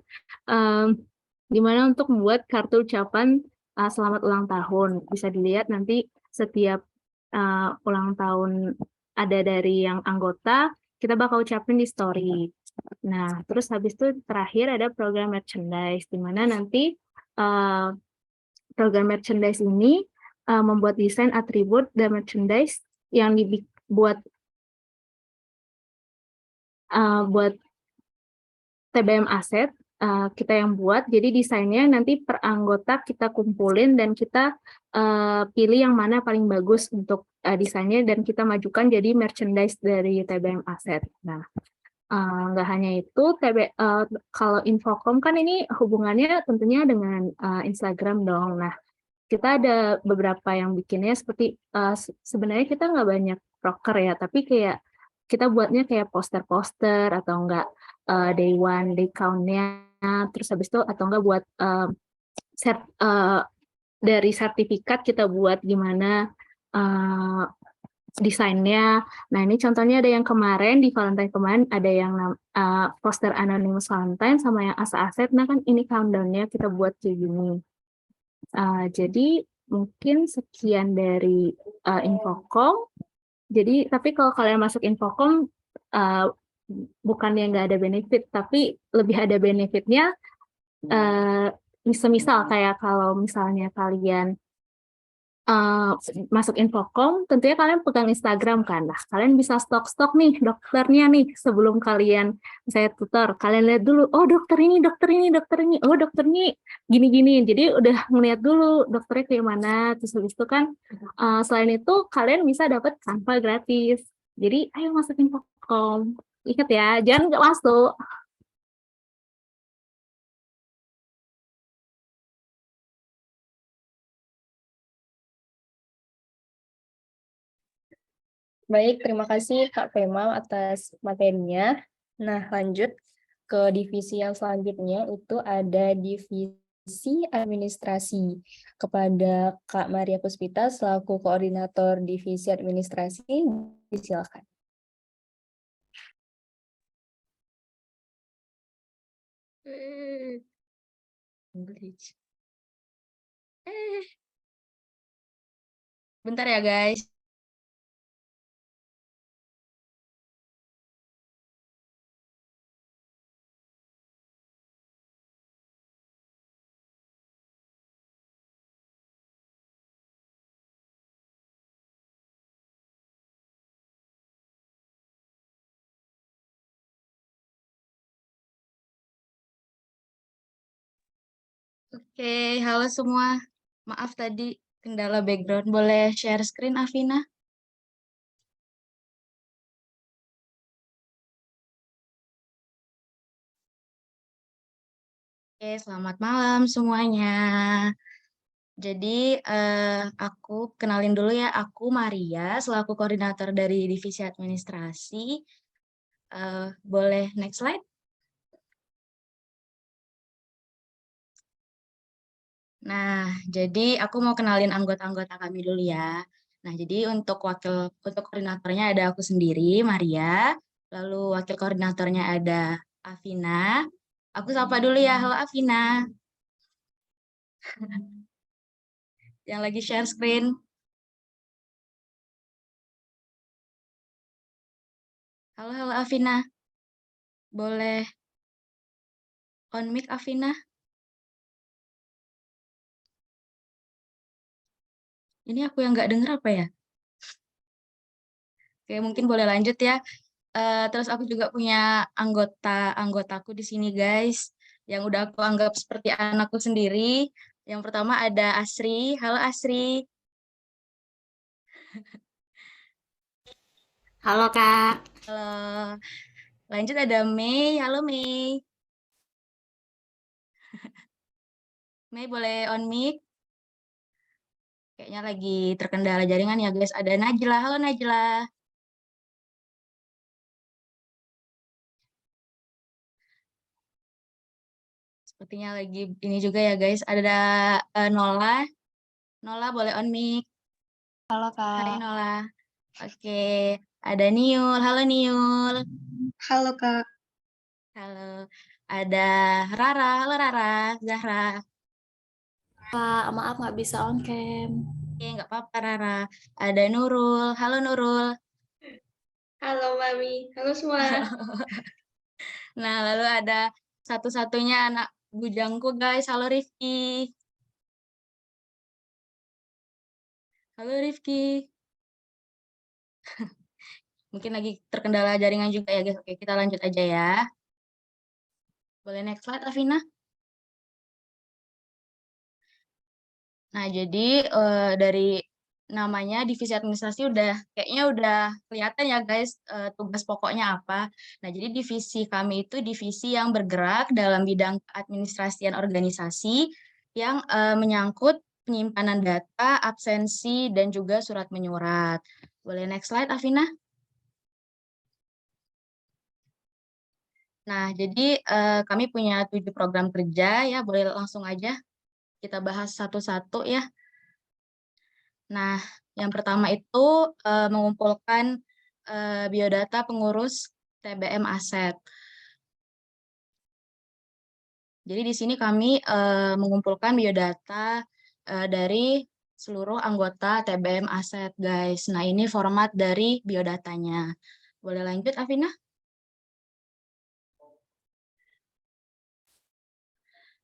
gimana untuk membuat kartu ucapan selamat ulang tahun. Bisa dilihat nanti setiap ulang tahun ada dari yang anggota, kita bakal ucapin di story. Nah, terus habis itu terakhir ada program merchandise, di mana nanti program merchandise ini membuat desain atribut dan merchandise yang dibuat buat TBM Aset, kita yang buat. Jadi desainnya nanti per anggota kita kumpulin dan kita pilih yang mana paling bagus untuk desainnya dan kita majukan jadi merchandise dari TBM Aset. Nah, nggak hanya itu, kalau Infocom kan ini hubungannya tentunya dengan Instagram dong. Nah, kita ada beberapa yang bikinnya seperti sebenarnya kita nggak banyak proker ya, tapi kayak kita buatnya kayak poster-poster atau enggak day one, day count-nya, terus habis itu atau enggak buat dari sertifikat kita buat gimana desainnya. Nah, ini contohnya ada yang kemarin, di Valentine kemarin, ada yang poster Anonymous Valentine sama yang Asa Aset. Nah, kan ini countdown-nya kita buat kayak gini. Jadi, mungkin sekian dari Infocom. Jadi, tapi kalau kalian masuk Infocom, bukannya nggak ada benefit, tapi lebih ada benefitnya. Misal kayak kalau misalnya kalian masuk Infocom, tentunya kalian pegang Instagram kan. Nah, kalian bisa stok nih dokternya nih sebelum kalian saya tutor. Kalian lihat dulu, oh dokter ini, oh dokter ini gini-gini. Jadi udah ngeliat dulu dokternya kayak mana. Terus habis itu kan selain itu kalian bisa dapat Canva gratis. Jadi ayo masuk Infocom. Ingat ya, jangan nggak masuk. Baik, terima kasih Kak Fema atas materinya. Nah, lanjut ke divisi yang selanjutnya, itu ada divisi administrasi. Kepada Kak Maria Puspita selaku koordinator divisi administrasi, disilakan. Bentar ya guys. Oke, halo semua. Maaf tadi kendala background. Boleh share screen, Afina? Oke, selamat malam semuanya. Jadi, aku kenalin dulu ya, aku Maria, selaku koordinator dari divisi administrasi. Boleh next slide? Nah, jadi aku mau kenalin anggota-anggota kami dulu ya. Nah, jadi untuk koordinatornya ada aku sendiri, Maria. Lalu wakil koordinatornya ada Afina. Aku sapa dulu ya, halo Afina. Yang lagi share screen. Halo Afina. Boleh on mic Afina? Ini aku yang nggak denger apa ya? Oke, mungkin boleh lanjut ya. Terus aku juga punya anggota-anggotaku di sini guys, yang udah aku anggap seperti anakku sendiri. Yang pertama ada Asri. Halo Asri. Halo Kak. Halo. Lanjut ada Mei. Halo Mei. Mei boleh on mic? Kayaknya lagi terkendala jaringan ya guys. Ada Najla. Halo Najla. Sepertinya lagi ini juga ya guys. Ada Nola. Nola boleh on mic. Halo Hai Kak. Nola. Oke. Ada Niul. Halo Niul. Halo Kak. Halo. Ada Rara. Halo Rara. Zahra. Kak, maaf nggak bisa on cam. Oke, nggak apa-apa Rara. Ada Nurul. Halo Nurul. Halo Mami, halo semua. Nah, lalu ada satu-satunya anak bujangku guys. Halo Rifki. Halo Rifki. Mungkin lagi terkendala jaringan juga ya guys. Oke, kita lanjut aja ya. Boleh next slide, Afina? Nah, jadi dari namanya divisi administrasi kayaknya udah kelihatan ya guys tugas pokoknya apa. Nah, jadi divisi kami itu divisi yang bergerak dalam bidang administrasian organisasi yang menyangkut penyimpanan data, absensi, dan juga surat menyurat. Boleh next slide, Afina? Nah, jadi kami punya 7 program kerja ya, boleh langsung aja kita bahas satu-satu ya. Nah, yang pertama itu mengumpulkan biodata pengurus TBM aset. Jadi di sini kami mengumpulkan biodata dari seluruh anggota TBM aset, guys. Nah, ini format dari biodatanya. Boleh lanjut, Afina?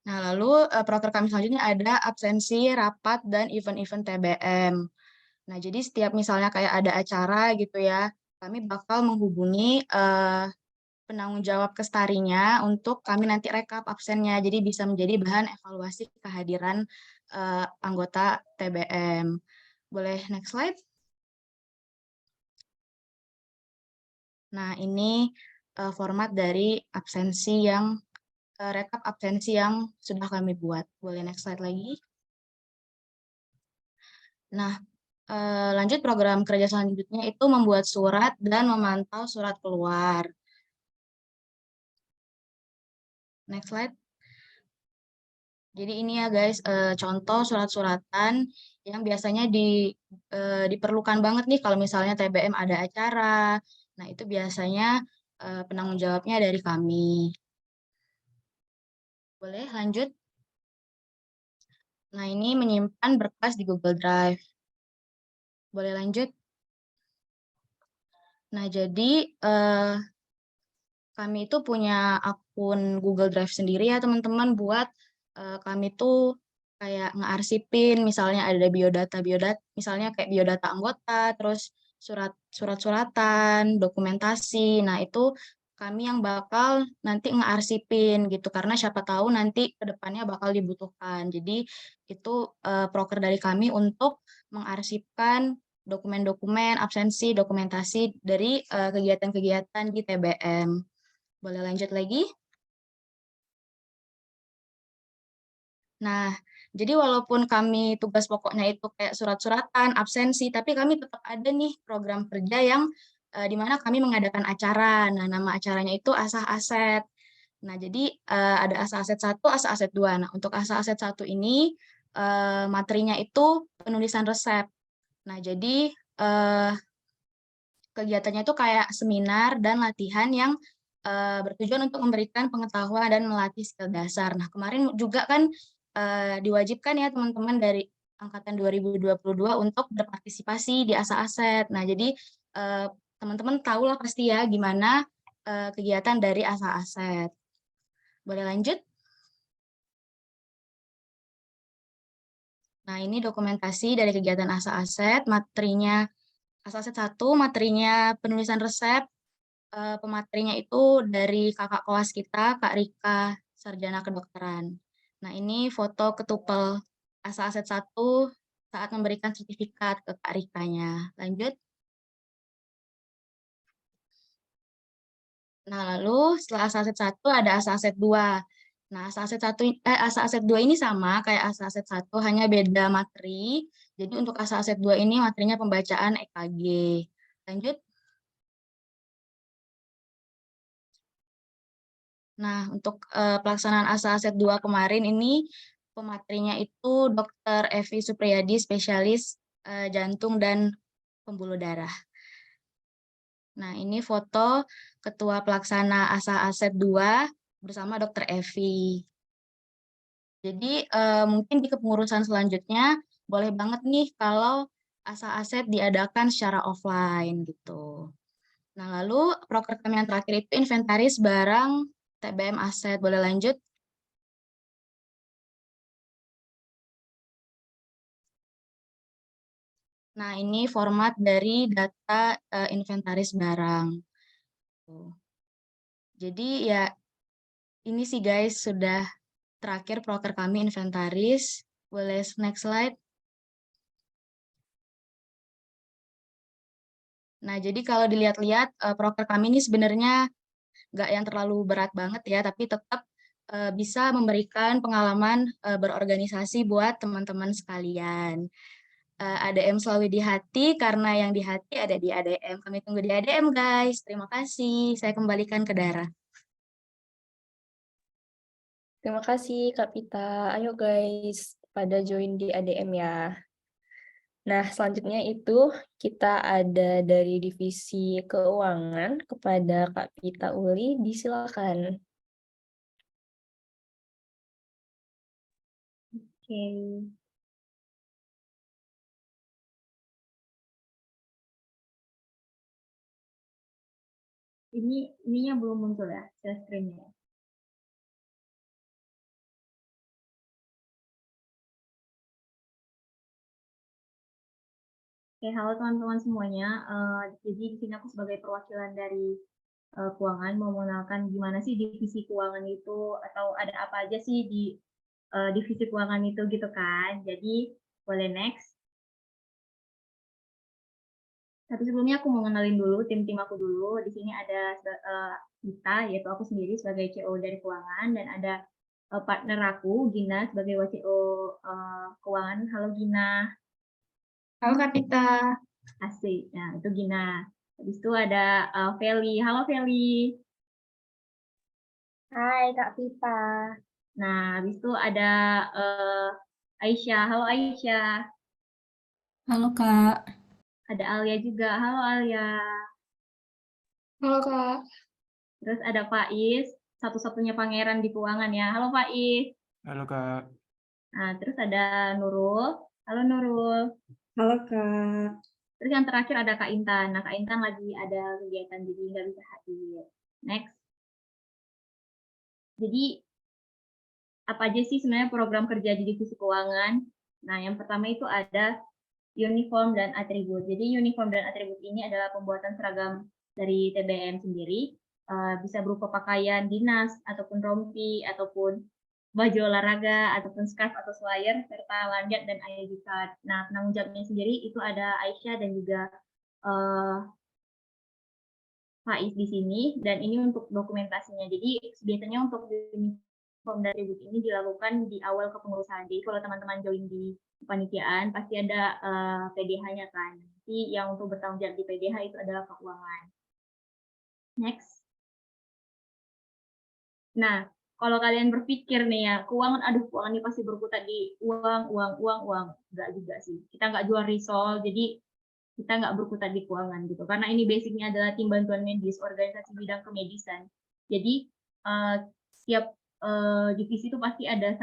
Nah, lalu proker kami selanjutnya ada absensi, rapat, dan event-event TBM. Nah, jadi setiap misalnya kayak ada acara gitu ya, kami bakal menghubungi penanggung jawab Kestarinya untuk kami nanti rekap absennya. Jadi bisa menjadi bahan evaluasi kehadiran anggota TBM. Boleh next slide? Nah, ini format dari absensi yang rekap absensi yang sudah kami buat. Boleh next slide lagi? Nah, lanjut program kerja selanjutnya itu membuat surat dan memantau surat keluar. Next slide. Jadi ini ya guys, contoh surat-suratan yang biasanya diperlukan banget nih kalau misalnya TBM ada acara. Nah, itu biasanya penanggung jawabnya dari kami. Boleh lanjut? Nah, ini menyimpan berkas di Google Drive. Boleh lanjut? Nah, jadi kami itu punya akun Google Drive sendiri ya teman-teman buat kami tuh kayak ngearsipin misalnya ada biodata misalnya kayak biodata anggota, terus surat-suratan, dokumentasi. Nah, itu kami yang bakal nanti ngearsipin gitu karena siapa tahu nanti ke depannya bakal dibutuhkan. Jadi itu proker dari kami untuk mengarsipkan dokumen-dokumen, absensi, dokumentasi dari kegiatan-kegiatan di TBM. Boleh lanjut lagi? Nah, jadi walaupun kami tugas pokoknya itu kayak surat-suratan, absensi, tapi kami tetap ada nih program kerja yang di mana kami mengadakan acara. Nah, nama acaranya itu Asah Aset. Nah, jadi ada Asah Aset 1, Asah Aset 2. Nah, untuk Asah Aset 1 ini materinya itu penulisan resep. Nah, jadi kegiatannya itu kayak seminar dan latihan yang bertujuan untuk memberikan pengetahuan dan melatih skill dasar. Nah, kemarin juga kan diwajibkan ya teman-teman dari angkatan 2022 untuk berpartisipasi di Asa Aset. Nah, jadi teman-teman tahulah pasti ya gimana kegiatan dari Asa Aset. Boleh lanjut? Nah, ini dokumentasi dari kegiatan Asa Aset, materinya Asa Aset 1, materinya penulisan resep, pematerinya itu dari kakak kelas kita, Kak Rika, sarjana kedokteran. Nah, ini foto ketupel Asa Aset 1 saat memberikan sertifikat ke Kak Rikanya. Lanjut. Nah, lalu setelah asa aset 1 ada asa aset 2. Nah, asa aset 2 ini sama kayak asa aset 1, hanya beda materi. Jadi untuk asa aset 2 ini materinya pembacaan EKG. Lanjut. Nah, untuk pelaksanaan asa aset 2 kemarin ini pematerinya itu Dr. Evi Supriyadi, spesialis jantung dan pembuluh darah. Nah, ini foto Ketua Pelaksana Asa Aset 2 bersama Dr. Evi. Jadi mungkin di kepengurusan selanjutnya boleh banget nih kalau asa aset diadakan secara offline gitu. Nah, lalu proker kami yang terakhir itu inventaris barang TBM aset. Boleh lanjut? Nah, ini format dari data inventaris barang. Jadi ya ini sih guys sudah terakhir proker kami inventaris. Boleh next slide. Nah, jadi kalau dilihat-lihat proker kami ini sebenarnya nggak yang terlalu berat banget ya, tapi tetap bisa memberikan pengalaman berorganisasi buat teman-teman sekalian. ADM selalu di hati, karena yang di hati ada di ADM. Kami tunggu di ADM, guys. Terima kasih. Saya kembalikan ke Dara. Terima kasih Kak Pita. Ayo guys, pada join di ADM ya. Nah, selanjutnya itu kita ada dari divisi keuangan kepada Kak Pita Uli, disilakan. Oke. Ininya belum muncul ya, share screen-nya. Oke, halo teman-teman semuanya. Jadi di sini aku sebagai perwakilan dari keuangan mau mengenalkan gimana sih divisi keuangan itu, atau ada apa aja sih di divisi keuangan itu gitu kan. Jadi boleh next. Tapi sebelumnya aku mau ngenalin dulu tim-tim aku dulu. Di sini ada kita, yaitu aku sendiri sebagai CO dari keuangan, dan ada partner aku, Gina, sebagai WCO keuangan. Halo Gina. Halo Kak Pita. Asik. Nah, itu Gina. Habis itu ada Feli. Halo Feli. Hai Kak Pita. Nah, habis itu ada Aisyah. Halo Aisyah. Halo Kak. Ada Alia juga. Halo Alia. Halo Kak. Terus ada Faiz, satu-satunya pangeran di keuangan ya. Halo Faiz. Halo Kak. Nah, terus ada Nurul. Halo Nurul. Halo Kak. Terus yang terakhir ada Kak Intan. Nah, Kak Intan lagi ada kegiatan jadi nggak bisa hadir. Next. Jadi apa aja sih sebenarnya program kerja di divisi keuangan? Nah, yang pertama itu ada uniform dan atribut. Jadi uniform dan atribut ini adalah pembuatan seragam dari TBM sendiri. Bisa berupa pakaian dinas, ataupun rompi, ataupun baju olahraga, ataupun scarf atau slayer, serta lanyard dan ID card. Nah, penanggung jawabnya sendiri itu ada Aisyah dan juga Faiz di sini, dan ini untuk dokumentasinya. Jadi biasanya untuk uniform dan atribut ini dilakukan di awal kepengurusan. Jadi kalau teman-teman join di kepanitiaan, pasti ada PDH-nya kan. Nanti yang untuk bertanggung jawab di PDH itu adalah keuangan. Next. Nah, kalau kalian berpikir nih ya, keuangan, aduh keuangan ini pasti berputar di uang. Enggak juga sih. Kita nggak jual risol, jadi kita nggak berkutat di keuangan gitu. Karena ini basicnya adalah tim bantuan medis, organisasi bidang kemedisan. Jadi setiap divisi itu pasti ada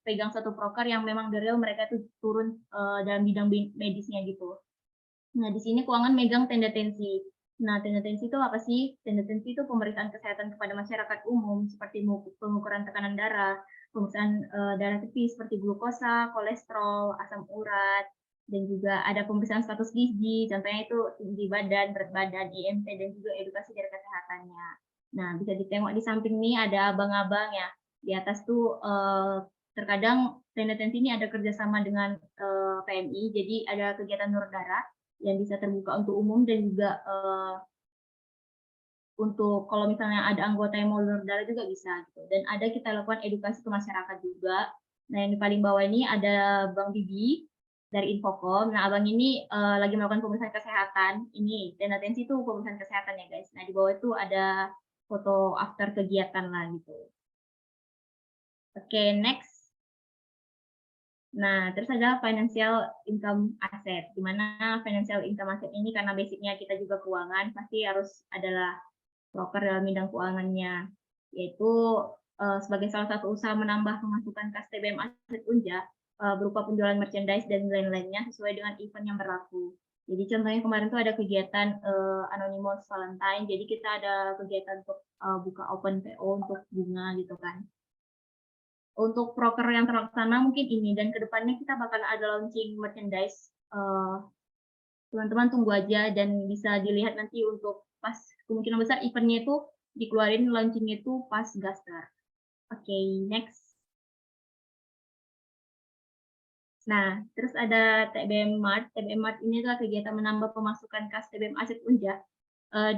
pegang satu proker yang memang dari real mereka tuh turun dalam bidang medisnya gitu. Nah, di sini keuangan megang tenda tensi. Nah, tenda tensi itu apa sih? Tenda tensi itu pemeriksaan kesehatan kepada masyarakat umum, seperti pengukuran tekanan darah, pemeriksaan darah tepi seperti glukosa, kolesterol, asam urat, dan juga ada pemeriksaan status gizi, contohnya itu tinggi badan, berat badan, IMT, dan juga edukasi dari kesehatannya. Nah, bisa ditengok di samping nih ada abang-abang ya. Di atas tuh terkadang tenda tensi ini ada kerjasama dengan PMI, jadi ada kegiatan donor darah yang bisa terbuka untuk umum dan juga untuk kalau misalnya ada anggota yang mau donor darah juga bisa gitu. Dan ada kita lakukan edukasi ke masyarakat juga. Nah, yang di paling bawah ini ada Bang Bibi dari Infocom. Nah, Abang ini lagi melakukan pemeriksaan kesehatan. Ini dan atensi itu pemeriksaan kesehatan ya, guys. Nah, di bawah itu ada foto after kegiatan lah gitu. Oke, next. Nah, terus ada financial income asset, di mana financial income asset ini karena basicnya kita juga keuangan, pasti harus adalah broker dalam bidang keuangannya, yaitu sebagai salah satu usaha menambah pemasukan kas TBM Aset Unja berupa penjualan merchandise dan lain-lainnya sesuai dengan event yang berlaku. Jadi contohnya kemarin tuh ada kegiatan Anonymous Valentine, jadi kita ada kegiatan untuk buka open PO untuk bunga gitu kan. Untuk proker yang terlaksana mungkin ini, dan kedepannya kita bakal ada launching merchandise. Teman-teman tunggu aja dan bisa dilihat nanti untuk pas kemungkinan besar eventnya itu dikeluarin launchingnya itu pas Gaster. Oke, next. Nah, terus ada TBM Mart. TBM Mart ini adalah kegiatan menambah pemasukan kas TBM Aset Unja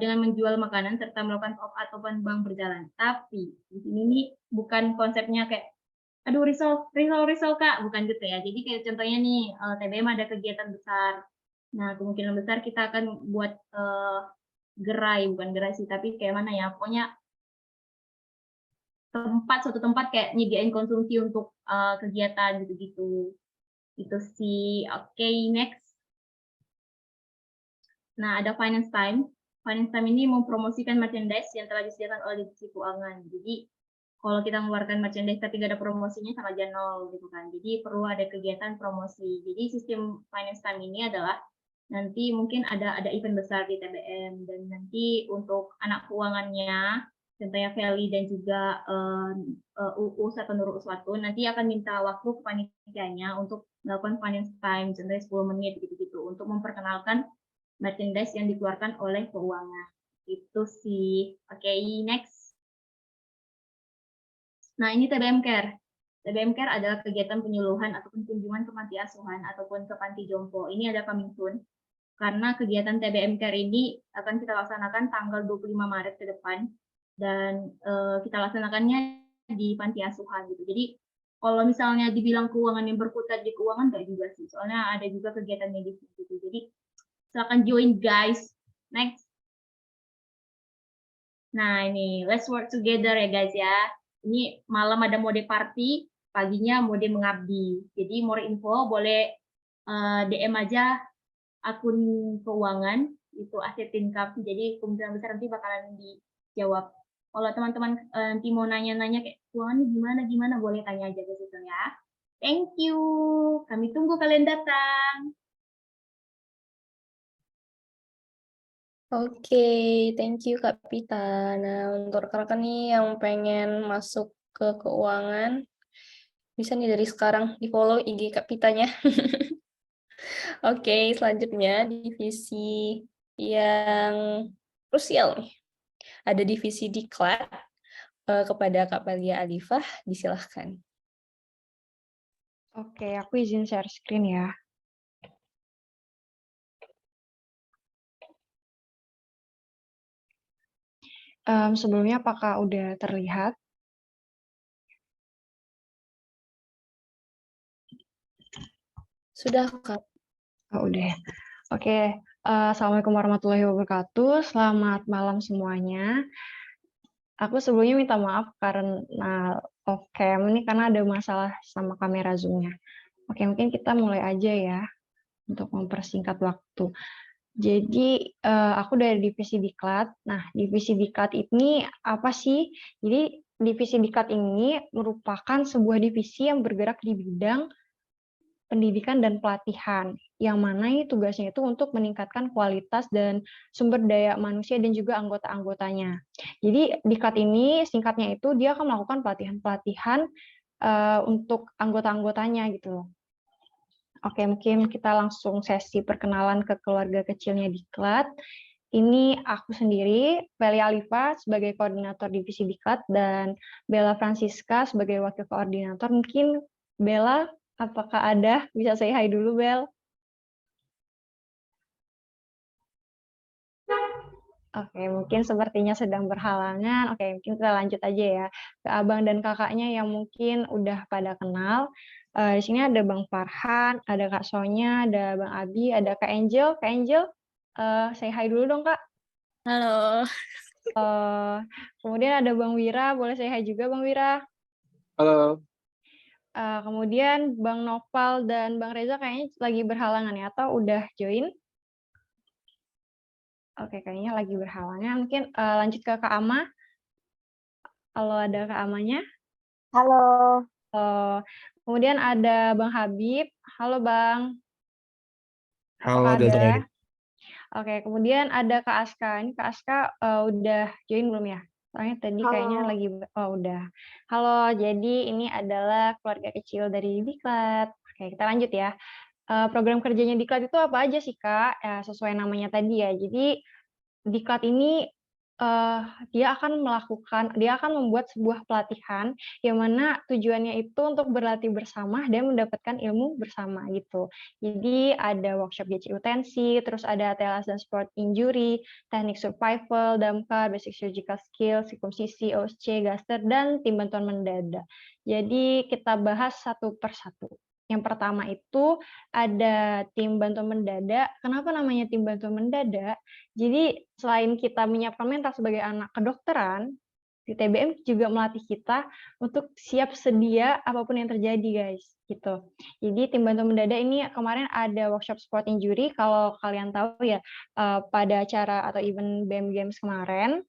dengan menjual makanan serta melakukan top ataupun bank berjalan. Tapi di sini nih bukan konsepnya kayak aduh risol Kak, bukan gitu ya. Jadi kayak contohnya nih TBM ada kegiatan besar. Nah, kemungkinan besar kita akan buat gerai, bukan gerai sih, tapi kayak mana ya, pokoknya suatu tempat kayak nyediain konsumsi untuk kegiatan gitu-gitu. Itu sih. Oke, next. Nah, ada Finance Time. Finance Time ini mempromosikan merchandise yang telah disediakan oleh divisi keuangan. Jadi kalau kita mengeluarkan merchandise tapi nggak ada promosinya sama aja nol gitu kan. Jadi perlu ada kegiatan promosi. Jadi sistem Finance Time ini adalah nanti mungkin ada event besar di TBM, dan nanti untuk anak keuangannya, contohnya Feli dan juga Uus atau Nur Uswatu, nanti akan minta waktu ke panitianya untuk melakukan Finance Time, contohnya 10 menit gitu-gitu, untuk memperkenalkan merchandise yang dikeluarkan oleh keuangan. Itu sih. Oke, next. Nah, ini TBM Care. TBM Care adalah kegiatan penyuluhan ataupun kunjungan ke panti asuhan ataupun ke panti jompo. Ini ada coming soon. Karena kegiatan TBM Care ini akan kita laksanakan tanggal 25 Maret ke depan. Dan kita laksanakannya di panti asuhan gitu. Jadi kalau misalnya dibilang keuangan yang berkutat di keuangan, enggak juga sih. Soalnya ada juga kegiatan medis gitu. Jadi silakan join guys. Next. Nah, ini let's work together ya guys ya. Ini malam ada mode party, paginya mode mengabdi. Jadi more info boleh DM aja akun keuangan itu Aset Income. Jadi kemungkinan besar nanti bakalan dijawab. Kalau teman-teman nanti mau nanya-nanya kayak keuangan gimana boleh tanya aja ke situ ya. Thank you. Kami tunggu kalian datang. Oke, thank you Kak Pita. Nah, untuk rekan-rekan nih yang pengen masuk ke keuangan, bisa nih dari sekarang di-follow IG Kak Pitanya. Oke, selanjutnya divisi yang krusial nih. Ada divisi Diklat. Kepada Kak Palia Alifah, disilahkan. Oke, aku izin share screen ya. Sebelumnya apakah udah terlihat? Sudah, Kak. Oh, udah. Oke, Assalamualaikum warahmatullahi wabarakatuh. Selamat malam semuanya. Aku sebelumnya minta maaf karena off cam ini karena ada masalah sama kamera Zoom-nya. Oke, mungkin kita mulai aja ya untuk mempersingkat waktu. Jadi aku dari divisi Diklat. Nah, divisi Diklat ini apa sih? Jadi divisi Diklat ini merupakan sebuah divisi yang bergerak di bidang pendidikan dan pelatihan, yang mana ini tugasnya itu untuk meningkatkan kualitas dan sumber daya manusia dan juga anggota-anggotanya. Jadi Diklat ini singkatnya itu dia akan melakukan pelatihan-pelatihan untuk anggota-anggotanya gitu loh. Oke, mungkin kita langsung sesi perkenalan ke keluarga kecilnya Diklat. Ini aku sendiri, Feli Alifah sebagai koordinator divisi Diklat dan Bella Francisca sebagai wakil koordinator. Mungkin Bella, apakah ada? Bisa say hi dulu, Bel. Oke, mungkin sepertinya sedang berhalangan. Oke, mungkin kita lanjut aja ya ke abang dan kakaknya yang mungkin udah pada kenal. Di sini ada Bang Farhan, ada Kak Sonya, ada Bang Abi, ada Kak Angel. Kak Angel, say hi dulu dong Kak. Halo. Kemudian ada Bang Wira, boleh say hi juga Bang Wira. Halo. Kemudian Bang Noval dan Bang Reza kayaknya lagi berhalangan ya, atau udah join? Oke, kayaknya lagi berhalangan. Mungkin lanjut ke Kak Ama. Halo, ada Kak Amanya. Halo. Kemudian ada Bang Habib. Halo Bang. Halo, Apakah Delta ada? Air. Oke, kemudian ada Kak Aska. Ini Kak Aska udah join belum ya? Soalnya tadi kayaknya Halo. lagi, udah. Halo, jadi ini adalah keluarga kecil dari Diklat. Oke, kita lanjut ya. Program kerjanya Diklat itu apa aja sih Kak? Ya, sesuai namanya tadi ya. Jadi Diklat ini dia akan membuat sebuah pelatihan yang mana tujuannya itu untuk berlatih bersama dan mendapatkan ilmu bersama gitu. Jadi ada workshop GCU Tensi, terus ada TLS dan Sport Injury, teknik survival, damkar, basic surgical skill, sirkumsisi, OSC, gaster, dan tim bantuan mendadak. Jadi kita bahas satu persatu. Yang pertama itu ada tim bantuan mendadak. Kenapa namanya tim bantuan mendadak? Jadi selain kita menyiapkan mental sebagai anak kedokteran, di TBM juga melatih kita untuk siap sedia apapun yang terjadi, guys. Gitu. Jadi tim bantuan mendadak ini kemarin ada workshop sport injury. Kalau kalian tahu ya, pada acara atau event BM Games kemarin,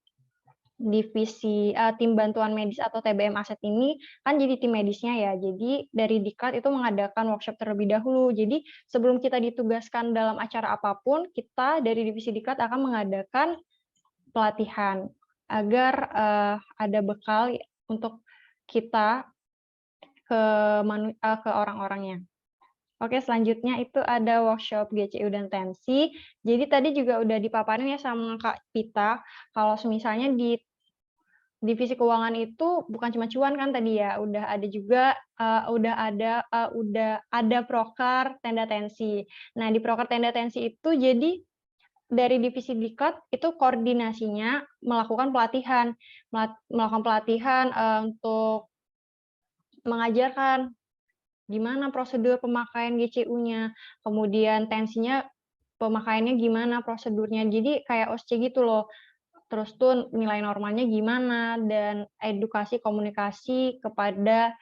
divisi tim bantuan medis atau TBM Aset ini kan jadi tim medisnya ya. Jadi dari Diklat itu mengadakan workshop terlebih dahulu. Jadi sebelum kita ditugaskan dalam acara apapun, kita dari divisi Diklat akan mengadakan pelatihan agar ada bekal untuk kita ke orang-orangnya. Oke, selanjutnya itu ada workshop GCU dan Tensi. Jadi tadi juga udah dipaparin ya sama Kak Pita, kalau misalnya di divisi keuangan itu bukan cuma cuan kan tadi ya, udah ada juga udah ada proker tenda tensi. Nah, di proker tenda tensi itu jadi dari divisi Diklat itu koordinasinya melakukan pelatihan untuk mengajarkan gimana prosedur pemakaian GCU-nya, kemudian tensinya pemakaiannya gimana prosedurnya. Jadi kayak OSC gitu loh. Terus tuh nilai normalnya gimana dan edukasi komunikasi kepada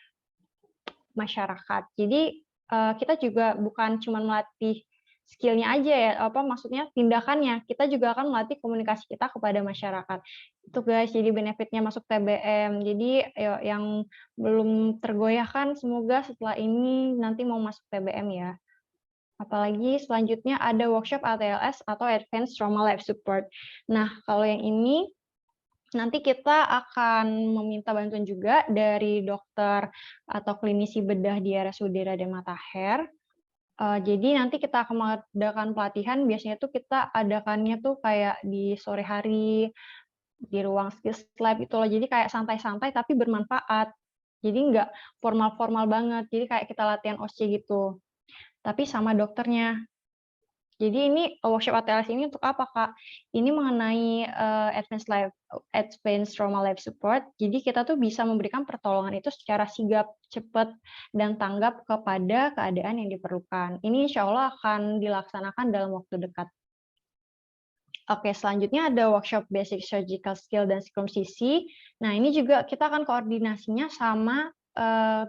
masyarakat. Jadi kita juga bukan cuma melatih skill-nya aja ya, maksudnya tindakannya. Kita juga akan melatih komunikasi kita kepada masyarakat. Itu guys, jadi benefitnya masuk TBM. Jadi yang belum tergoyahkan semoga setelah ini nanti mau masuk TBM ya. Apalagi selanjutnya ada workshop ATLS atau Advanced Trauma Life Support. Nah, kalau yang ini nanti kita akan meminta bantuan juga dari dokter atau klinisi bedah di RSUD Raden Matahir. Jadi nanti kita akan mengadakan pelatihan, biasanya tuh kita adakannya tuh kayak di sore hari, di ruang skills lab itu loh. Jadi kayak santai-santai tapi bermanfaat. Jadi nggak formal-formal banget, jadi kayak kita latihan OSC gitu. Tapi sama dokternya. Jadi ini workshop ATLS ini untuk apa, Kak? Ini mengenai Advanced Trauma Life Support. Jadi kita tuh bisa memberikan pertolongan itu secara sigap, cepat, dan tanggap kepada keadaan yang diperlukan. Ini insya Allah akan dilaksanakan dalam waktu dekat. Oke, selanjutnya ada workshop Basic Surgical Skill dan Sirkumsisi. Nah, ini juga kita akan koordinasinya sama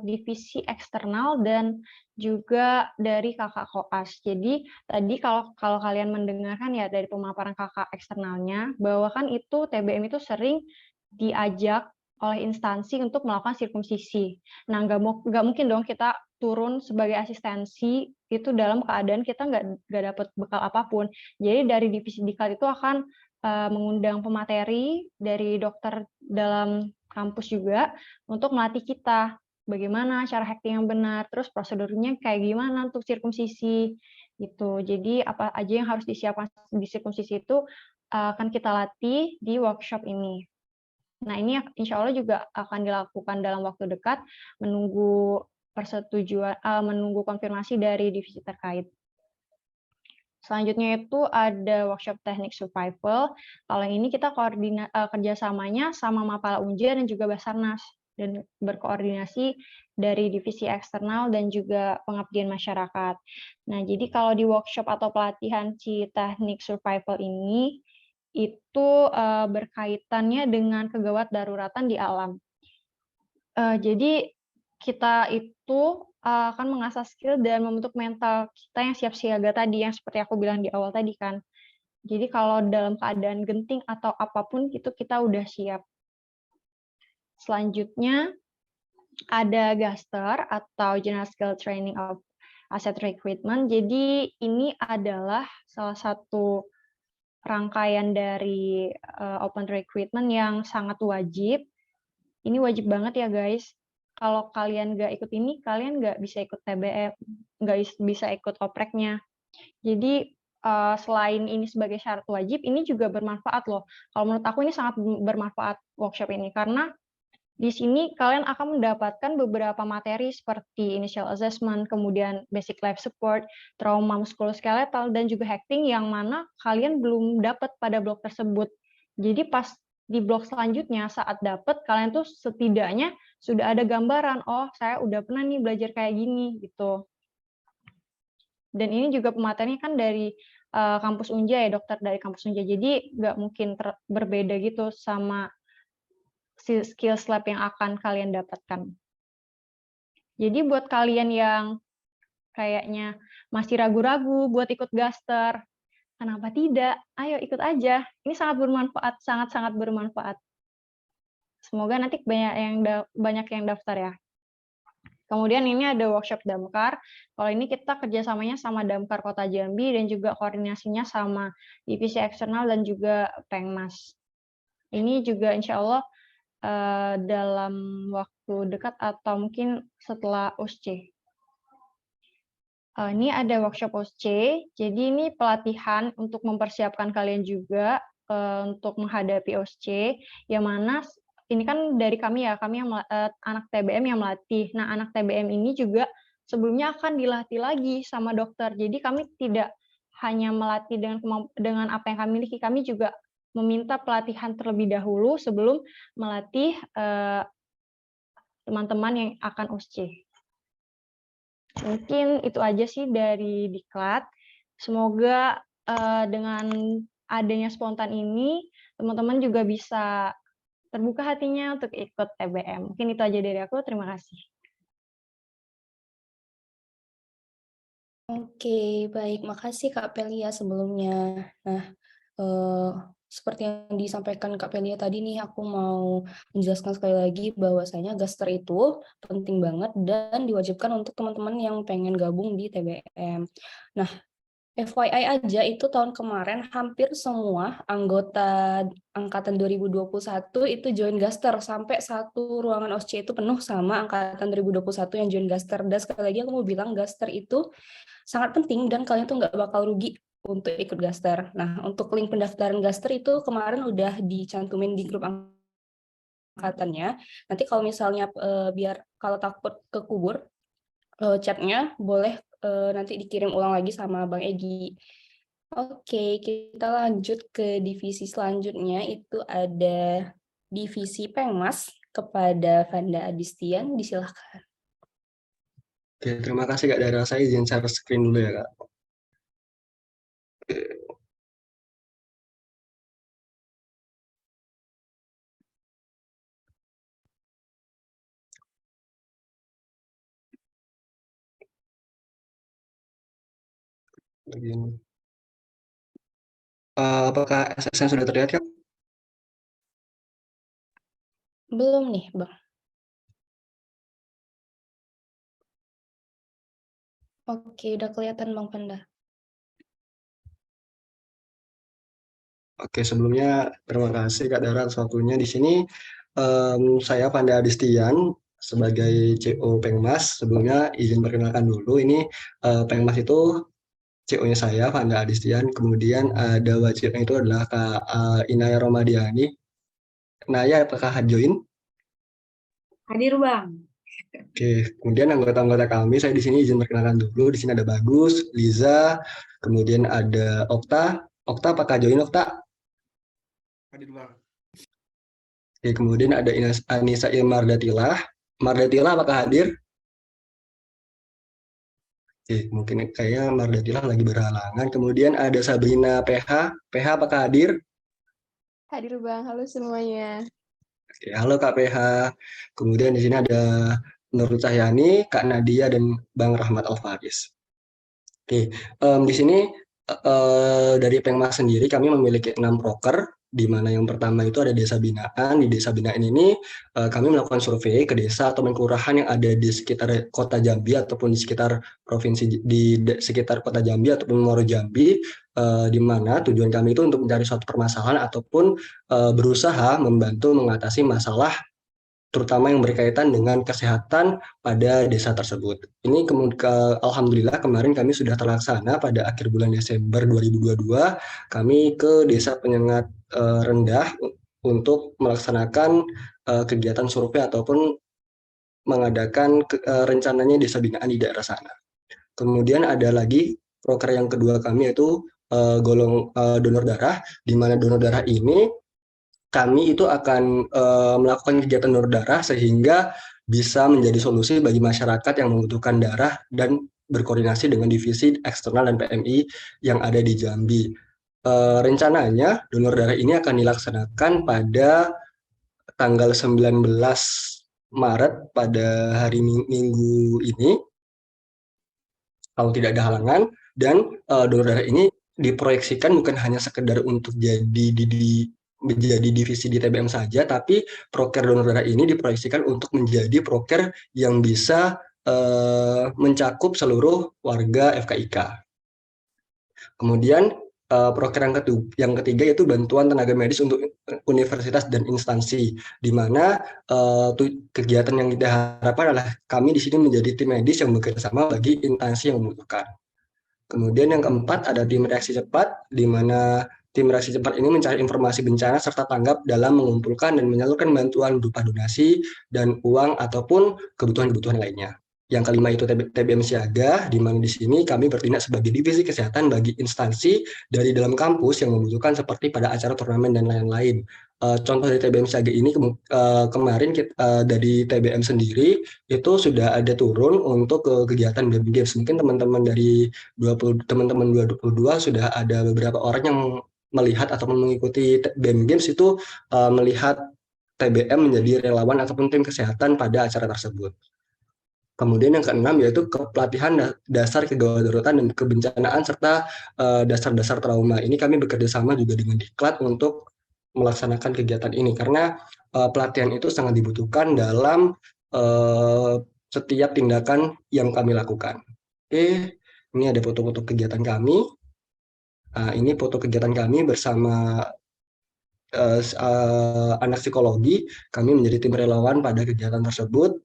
divisi eksternal dan juga dari kakak koas. Jadi tadi kalau kalian mendengarkan ya dari pemaparan kakak eksternalnya bahwa kan itu TBM itu sering diajak oleh instansi untuk melakukan sirkumsisi. Nah, nggak mungkin dong kita turun sebagai asistensi itu dalam keadaan kita nggak dapat bekal apapun. Jadi dari divisi Diklat itu akan mengundang pemateri dari dokter dalam kampus juga untuk melatih kita bagaimana cara hacking yang benar, terus prosedurnya kayak gimana untuk sirkumsisi gitu. Jadi apa aja yang harus disiapkan di sirkumsisi itu akan kita latih di workshop ini. Nah, ini insya Allah juga akan dilakukan dalam waktu dekat, menunggu persetujuan, menunggu konfirmasi dari divisi terkait. Selanjutnya itu ada workshop teknik survival. Kalau yang ini kita kerjasamanya sama Mapala Unja dan juga Basarnas, dan berkoordinasi dari divisi eksternal dan juga pengabdian masyarakat. Nah, jadi kalau di workshop atau pelatihan si teknik survival ini, itu berkaitannya dengan kegawat daruratan di alam. Jadi kita itu akan mengasah skill dan membentuk mental kita yang siap siaga tadi, yang seperti aku bilang di awal tadi kan. Jadi kalau dalam keadaan genting atau apapun itu kita udah siap. Selanjutnya ada GASTER atau General Skill Training of Asset Recruitment. Jadi ini adalah salah satu rangkaian dari open recruitment yang sangat wajib. Ini wajib banget ya guys. Kalau kalian nggak ikut ini, kalian nggak bisa ikut TBM, nggak bisa ikut opreknya. Jadi selain ini sebagai syarat wajib, ini juga bermanfaat loh. Kalau menurut aku ini sangat bermanfaat workshop ini, karena di sini kalian akan mendapatkan beberapa materi seperti initial assessment, kemudian basic life support, trauma muskuloskeletal, dan juga hacking yang mana kalian belum dapat pada blok tersebut. Jadi pas di blok selanjutnya saat dapat, kalian tuh setidaknya sudah ada gambaran, oh saya udah pernah nih belajar kayak gini gitu. Dan ini juga pematerinya kan dari kampus Unja ya, dokter dari kampus Unja, jadi nggak mungkin berbeda gitu sama skills lab yang akan kalian dapatkan. Jadi buat kalian yang kayaknya masih ragu-ragu buat ikut GASTER, kenapa tidak? Ayo ikut aja. Ini sangat bermanfaat, sangat-sangat bermanfaat. Semoga nanti banyak yang daftar ya. Kemudian ini ada workshop Damkar. Kalau ini kita kerjasamanya sama Damkar Kota Jambi dan juga koordinasinya sama divisi eksternal dan juga Pengmas. Ini juga insya Allah dalam waktu dekat atau mungkin setelah USC. Ini ada workshop OSC, jadi ini pelatihan untuk mempersiapkan kalian juga untuk menghadapi OSC, yang mana ini kan dari kami ya, kami yang anak TBM yang melatih. Nah, anak TBM ini juga sebelumnya akan dilatih lagi sama dokter. Jadi kami tidak hanya melatih dengan apa yang kami miliki, kami juga meminta pelatihan terlebih dahulu sebelum melatih teman-teman yang akan OSC. Mungkin itu aja sih dari Diklat. Semoga dengan adanya spontan ini, teman-teman juga bisa terbuka hatinya untuk ikut TBM. Mungkin itu aja dari aku. Terima kasih. Oke, baik. Makasih Kak Pelia sebelumnya. Nah, seperti yang disampaikan Kak Pelia tadi nih, aku mau menjelaskan sekali lagi bahwasanya GASTER itu penting banget dan diwajibkan untuk teman-teman yang pengen gabung di TBM. Nah, FYI aja itu tahun kemarin hampir semua anggota angkatan 2021 itu join GASTER, sampai satu ruangan OSC itu penuh sama angkatan 2021 yang join GASTER. Dan sekali lagi aku mau bilang GASTER itu sangat penting dan kalian tuh nggak bakal rugi untuk ikut GASTER. Nah, untuk link pendaftaran GASTER itu kemarin udah dicantumin di grup angkatannya. Nanti kalau misalnya biar kalau takut kekubur chatnya boleh nanti dikirim ulang lagi sama Bang Egi. Oke, kita lanjut ke divisi selanjutnya, itu ada divisi Pengmas kepada Vanda Adistian, disilahkan. Oke, terima kasih Kak Dara. Saya izin share screen dulu ya Kak. Oke. Begini. Apakah SSN sudah terlihat Kak? Belum nih, Bang. Oke, udah kelihatan Bang Vanda. Oke, sebelumnya terima kasih Kak Dara atas waktunya di sini. Saya Vanda Adistian sebagai CO Pengmas. Sebelumnya izin perkenalkan dulu, ini Pengmas itu CO-nya saya, Vanda Adistian. Kemudian ada wajibnya itu adalah Kak Inaya Romadiani. Naya, apakah join? Hadir Bang. Oke, kemudian anggota-anggota kami, saya di sini izin perkenalkan dulu. Di sini ada Bagus, Liza, kemudian ada Okta. Okta, apakah join Okta? Hadir Bang. Oke, kemudian ada Anissa Mardatilah. Mardatilah, apakah hadir? Oke, mungkin kayaknya Mardatilah lagi berhalangan. Kemudian ada Sabrina PH. PH, apakah hadir? Hadir Bang, halo semuanya. Oke, halo Kak PH. Kemudian di sini ada Nurul Cahyani, Kak Nadia, dan Bang Rahmat Alfaris. Oke, di sini dari Pengmas sendiri kami memiliki 6 proker, di mana yang pertama itu ada desa binaan. Di desa binaan ini kami melakukan survei ke desa atau kelurahan yang ada di sekitar kota Jambi ataupun di sekitar provinsi sekitar kota Jambi ataupun Muaro Jambi, di mana tujuan kami itu untuk mencari suatu permasalahan ataupun berusaha membantu mengatasi masalah terutama yang berkaitan dengan kesehatan pada desa tersebut. Ini alhamdulillah kemarin kami sudah terlaksana pada akhir bulan Desember 2022, kami ke Desa Penyengat Rendah untuk melaksanakan kegiatan survei ataupun mengadakan rencananya desa binaan di daerah sana. Kemudian ada lagi proker yang kedua kami yaitu golong donor darah, di mana donor darah ini kami itu akan melakukan kegiatan donor darah sehingga bisa menjadi solusi bagi masyarakat yang membutuhkan darah dan berkoordinasi dengan divisi eksternal dan PMI yang ada di Jambi. Rencananya donor darah ini akan dilaksanakan pada tanggal 19 Maret pada hari Minggu ini, kalau tidak ada halangan, dan donor darah ini diproyeksikan bukan hanya sekedar untuk menjadi divisi di TBM saja, tapi proker donor darah ini diproyeksikan untuk menjadi proker yang bisa mencakup seluruh warga FKIK. Kemudian proker yang ketiga yaitu bantuan tenaga medis untuk universitas dan instansi, di mana kegiatan yang kita harapkan adalah kami di sini menjadi tim medis yang bekerja sama bagi instansi yang membutuhkan. Kemudian yang keempat ada tim reaksi cepat, di mana tim reaksi cepat ini mencari informasi bencana serta tanggap dalam mengumpulkan dan menyalurkan bantuan berupa donasi dan uang ataupun kebutuhan-kebutuhan lainnya. Yang kelima itu TBM Siaga, di mana di sini kami bertindak sebagai divisi kesehatan bagi instansi dari dalam kampus yang membutuhkan seperti pada acara turnamen dan lain-lain. Contoh dari TBM Siaga ini kemarin dari TBM sendiri itu sudah ada turun untuk kegiatan BEM Games. Mungkin teman-teman dari teman-teman 2022 sudah ada beberapa orang yang melihat ataupun mengikuti BEM Games itu melihat TBM menjadi relawan ataupun tim kesehatan pada acara tersebut. Kemudian yang keenam yaitu pelatihan dasar kedaruratan dan kebencanaan serta dasar-dasar trauma. Ini kami bekerja sama juga dengan Diklat untuk melaksanakan kegiatan ini karena pelatihan itu sangat dibutuhkan dalam setiap tindakan yang kami lakukan. Oke, ini ada foto-foto kegiatan kami. Ini foto kegiatan kami bersama anak psikologi. Kami menjadi tim relawan pada kegiatan tersebut.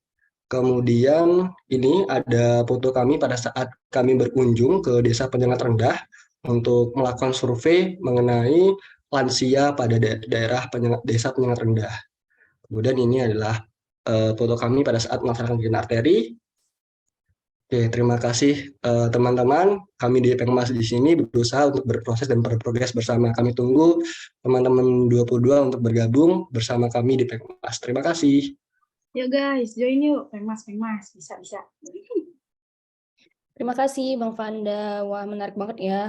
Kemudian ini ada foto kami pada saat kami berkunjung ke Desa Penyengat Rendah untuk melakukan survei mengenai lansia pada daerah Desa Penyengat Rendah. Kemudian ini adalah foto kami pada saat melaksanakan kegiatan arteri. Oke, terima kasih teman-teman. Kami di Pengmas di sini berusaha untuk berproses dan berprogres bersama. Kami tunggu teman-teman 22 untuk bergabung bersama kami di Pengmas. Terima kasih. Yuk guys, join yuk. Pengmas, bisa. Terima kasih Bang Fanda. Wah, menarik banget ya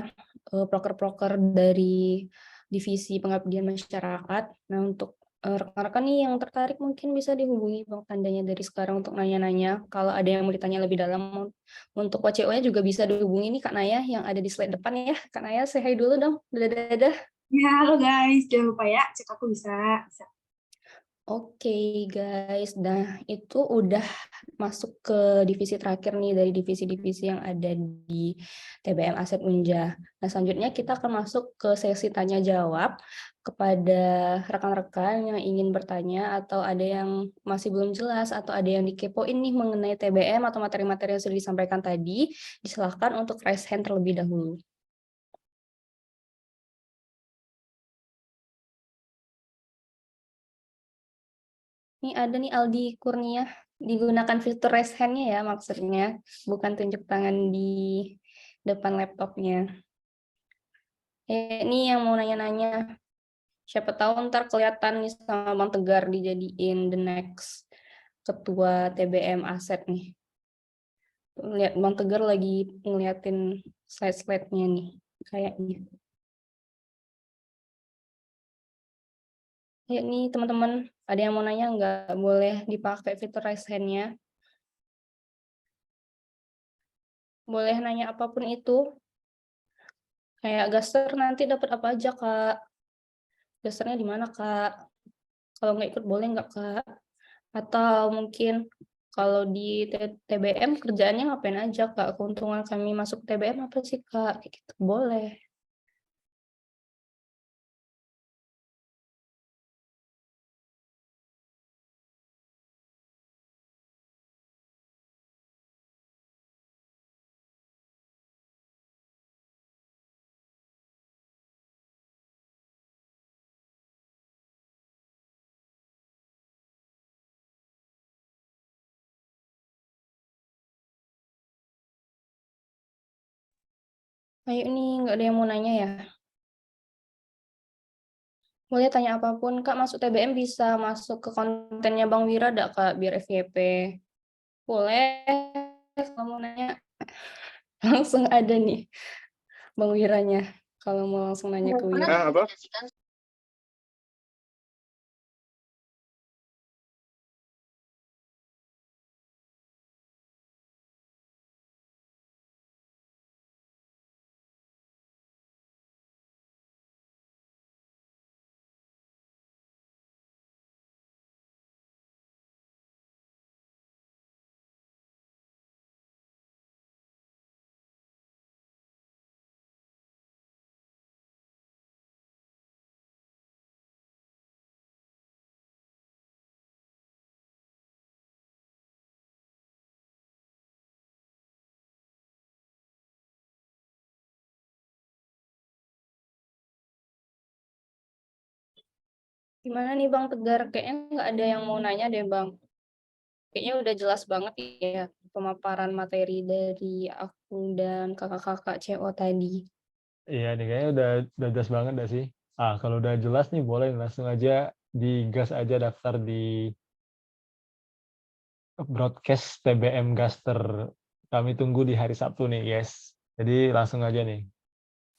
proker-proker dari divisi pengabdian masyarakat. Nah, untuk rekan-rekan nih yang tertarik mungkin bisa dihubungi Bang Fandanya dari sekarang untuk nanya-nanya. Kalau ada yang mau ditanya lebih dalam untuk WCO-nya juga bisa dihubungi nih Kak Naya yang ada di slide depan ya. Kak Naya, say hi dulu dong. Dadah. Ya, halo guys. Jangan lupa ya, cek aku bisa. Oke guys, nah itu udah masuk ke divisi terakhir nih dari divisi-divisi yang ada di TBM Aset Unja. Nah selanjutnya kita akan masuk ke sesi tanya jawab kepada rekan-rekan yang ingin bertanya atau ada yang masih belum jelas atau ada yang dikepoin nih mengenai TBM atau materi-materi yang sudah disampaikan tadi, disilahkan untuk raise hand terlebih dahulu. Nih ada nih Aldi Kurnia. Digunakan fitur raise hand-nya ya maksudnya, bukan tunjuk tangan di depan laptopnya. Ini yang mau nanya-nanya. Siapa tahu ntar kelihatan nih sama Bang Tegar dijadiin the next ketua TBM Aset nih. Lihat Bang Tegar lagi ngeliatin slide-slide-nya nih kayaknya. Ya nih teman-teman, ada yang mau nanya nggak? Boleh dipakai fitur raise hand-nya. Boleh nanya apapun itu. Kayak Gaster nanti dapat apa aja, Kak? Gasternya di mana, Kak? Kalau nggak ikut boleh nggak, Kak? Atau mungkin kalau di TBM kerjaannya ngapain aja, Kak? Keuntungan kami masuk TBM apa sih, Kak? Kayak gitu. Boleh. Ayo nih, nggak ada yang mau nanya ya? Boleh tanya apapun, Kak. Masuk TBM bisa masuk ke kontennya Bang Wira, enggak, Kak? Biar FYP. Boleh, kalau mau nanya. Langsung ada nih Bang Wiranya. Kalau mau langsung nanya ke Wira. Apa? Gimana nih Bang Tegar? Kayaknya nggak ada yang mau nanya deh Bang. Kayaknya udah jelas banget ya pemaparan materi dari aku dan kakak-kakak CO tadi. Iya nih kayaknya udah jelas banget dah sih. Kalau udah jelas nih boleh langsung aja digas aja daftar di broadcast TBM Gaster. Kami tunggu di hari Sabtu nih, guys. Jadi langsung aja nih.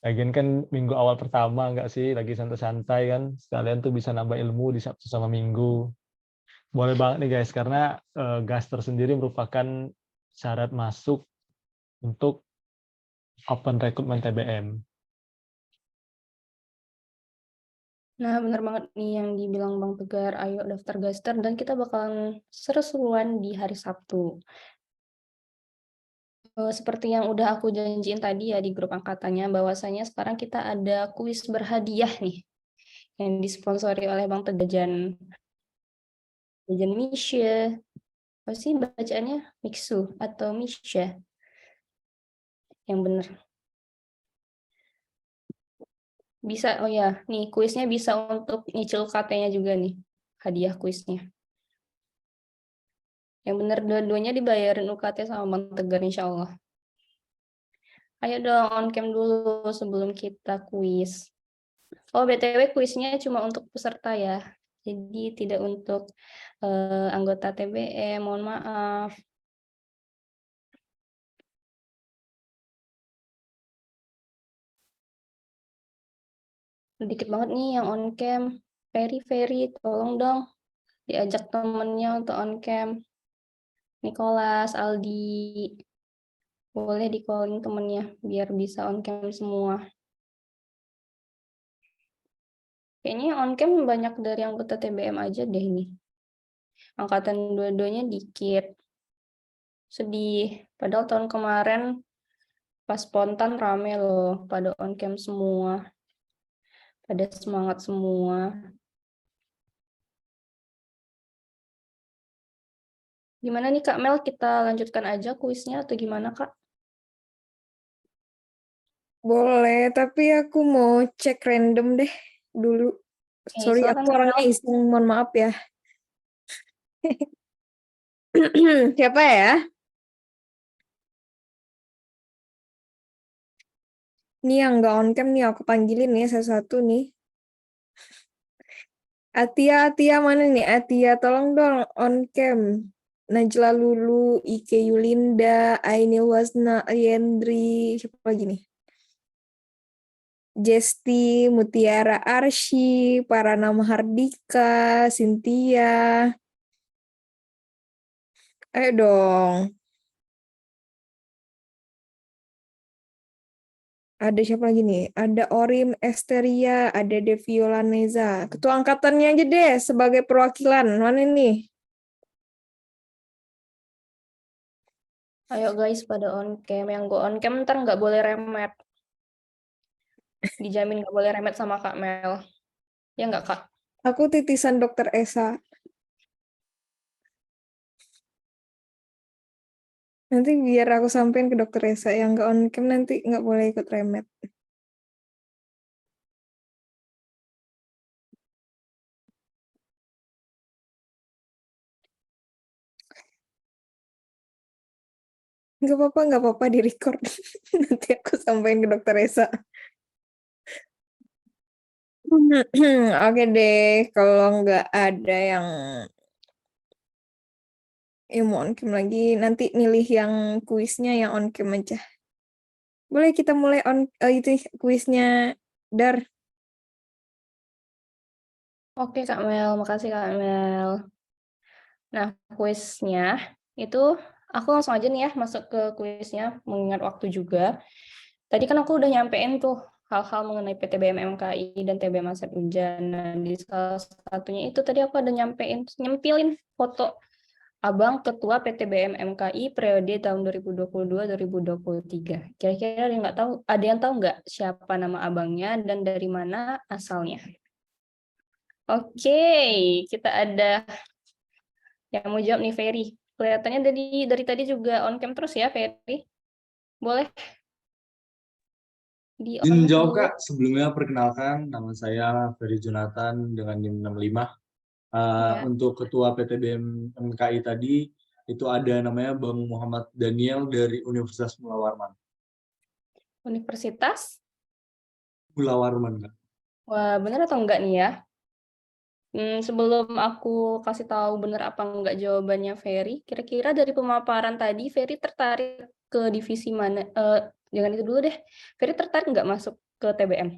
Lagian kan minggu awal pertama nggak sih, lagi santai-santai kan. Sekalian tuh bisa nambah ilmu di Sabtu sama Minggu. Boleh banget nih guys, karena Gaster sendiri merupakan syarat masuk untuk open recruitment TBM. Nah, benar banget nih yang dibilang Bang Tegar, ayo daftar Gaster dan kita bakalan seru-seruan di hari Sabtu. Seperti yang udah aku janjiin tadi ya di grup angkatannya, bahwasanya sekarang kita ada kuis berhadiah nih, yang disponsori oleh Bang Tegar Jajan Misha. Apa sih bacaannya? Mixu atau Misha? Yang benar. Bisa, oh ya, nih kuisnya bisa untuk nyicil UKT-nya juga nih, hadiah kuisnya. Yang benar dua-duanya dibayarin UKT sama Bang Tegar insya Allah. Ayo dong on cam dulu sebelum kita kuis. Oh, BTW kuisnya cuma untuk peserta ya. Jadi tidak untuk anggota TBM, mohon maaf. Dikit banget nih yang on cam. Ferry, tolong dong diajak temennya untuk on cam. Nicholas, Aldi, boleh di calling temennya biar bisa on cam semua. Kayaknya on cam banyak dari anggota TBM aja deh ini. Angkatan dua-duanya dikit. Sedih. Padahal tahun kemarin pas spontan rame loh, pada on cam semua. Pada semangat semua. Gimana nih Kak Mel, kita lanjutkan aja kuisnya atau gimana Kak? Boleh, tapi aku mau cek random deh dulu. Sorry, silakan, aku orangnya iseng, mohon maaf ya. Siapa ya? Nih yang nggak on cam nih aku panggilin ya satu-satu nih. Atia mana nih? Atia, tolong dong on cam. Najla Lulu, Ike Yulinda, Ainil Wasna, Yendri, siapa lagi nih? Jesti, Mutiara Arsy, Parana Mahardika, Cynthia. Ayo dong. Ada siapa lagi nih? Ada Orim Esteria, ada Deviola Neza. Ketua angkatannya aja deh sebagai perwakilan. Mana nih? Ayo guys pada on cam. Yang gue on cam ntar nggak boleh remet. Dijamin nggak boleh remet sama Kak Mel. Ya nggak Kak? Aku titisan Dokter Esa. Nanti biar aku sampein ke Dokter Esa. Yang nggak on cam nanti nggak boleh ikut remet. Nggak apa-apa di record. Nanti aku sampaikan ke Dokter Esa. Oke deh, kalau nggak ada yang mau on cam lagi, nanti milih yang kuisnya yang on cam aja. Boleh kita mulai itu kuisnya, Dar. Oke Kak Mel, makasih Kak Mel. Nah, kuisnya itu aku langsung aja nih ya masuk ke kuisnya, mengingat waktu juga. Tadi kan aku udah nyampein tuh hal-hal mengenai PTBM MKI dan TBM Aset Hujan. Nah, di salah satunya itu tadi aku ada nyempilin foto Abang Ketua PTBM MKI periode tahun 2022-2023. Kira-kira ada yang tahu nggak siapa nama abangnya dan dari mana asalnya? Oke, kita ada yang mau jawab nih Ferry. Kelihatannya dari tadi juga on cam terus ya Ferry. Boleh di on Izin jawab dulu. Kak, sebelumnya perkenalkan nama saya Ferry Jonathan dengan NIM 65. Ya. Untuk Ketua PTBM MKI tadi, itu ada namanya Bang Muhammad Daniel dari Universitas Mula Warman. Universitas? Mula Warman, Kak. Wah, benar atau enggak nih ya? Sebelum aku kasih tahu benar apa enggak jawabannya Ferry, kira-kira dari pemaparan tadi Ferry tertarik ke divisi mana? Jangan itu dulu deh. Ferry tertarik nggak masuk ke TBM?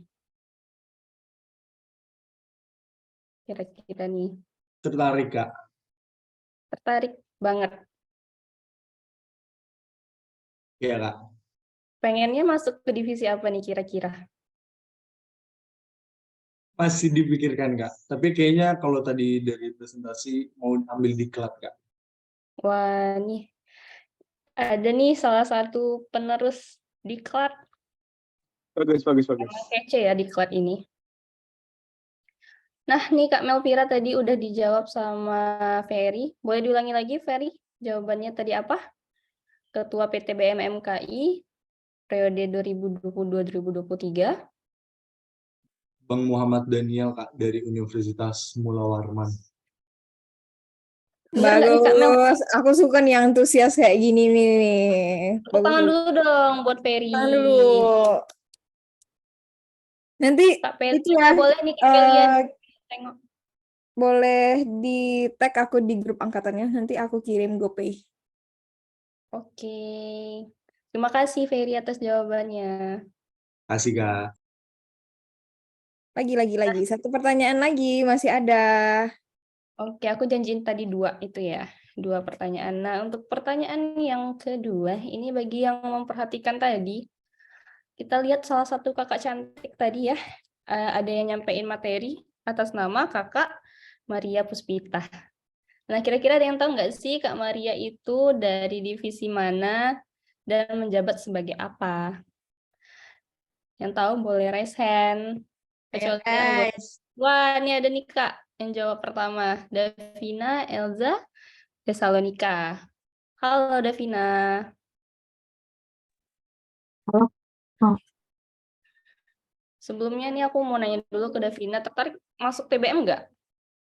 Kira-kira nih. Tertarik, Kak. Tertarik banget. Iya, Kak. Pengennya masuk ke divisi apa nih kira-kira? Masih dipikirkan, Kak. Tapi kayaknya kalau tadi dari presentasi mau ambil diklat, Kak. Wah, nih ada nih salah satu penerus diklat. Bagus. Emang kece ya diklat ini. Nah, nih Kak Melvira tadi udah dijawab sama Ferry. Boleh diulangi lagi, Ferry? Jawabannya tadi apa? Ketua PTBM MKI periode 2022-2023. Bang Muhammad Daniel, Kak, dari Universitas Mula Warman. Bener nggak nih, Kak Mel? Bagus, aku suka nih yang antusias kayak gini nih. Tepuk tangan dulu dong buat Ferry. Tangan dulu. Nanti Kak Ferry itu ya, boleh nih kalian tengok. boleh di tag aku di grup angkatannya, nanti aku kirim GoPay. Oke. Terima kasih Ferry atas jawabannya. Kasih, Kak. Lagi. Satu pertanyaan lagi, masih ada. Oke, aku janjiin tadi 2 itu ya. 2 pertanyaan. Nah, untuk pertanyaan yang kedua, ini bagi yang memperhatikan tadi, kita lihat salah satu kakak cantik tadi ya. Ada yang nyampein materi atas nama kakak Maria Puspita. Nah, kira-kira ada yang tahu nggak sih Kak Maria itu dari divisi mana dan menjabat sebagai apa? Yang tahu boleh raise hand. Kecuali anggota. Wah, ini ada nih Kak yang jawab pertama. Davina Elza Tesalonika. Halo Davina. Halo. Sebelumnya nih aku mau nanya dulu ke Davina, tertarik masuk TBM nggak?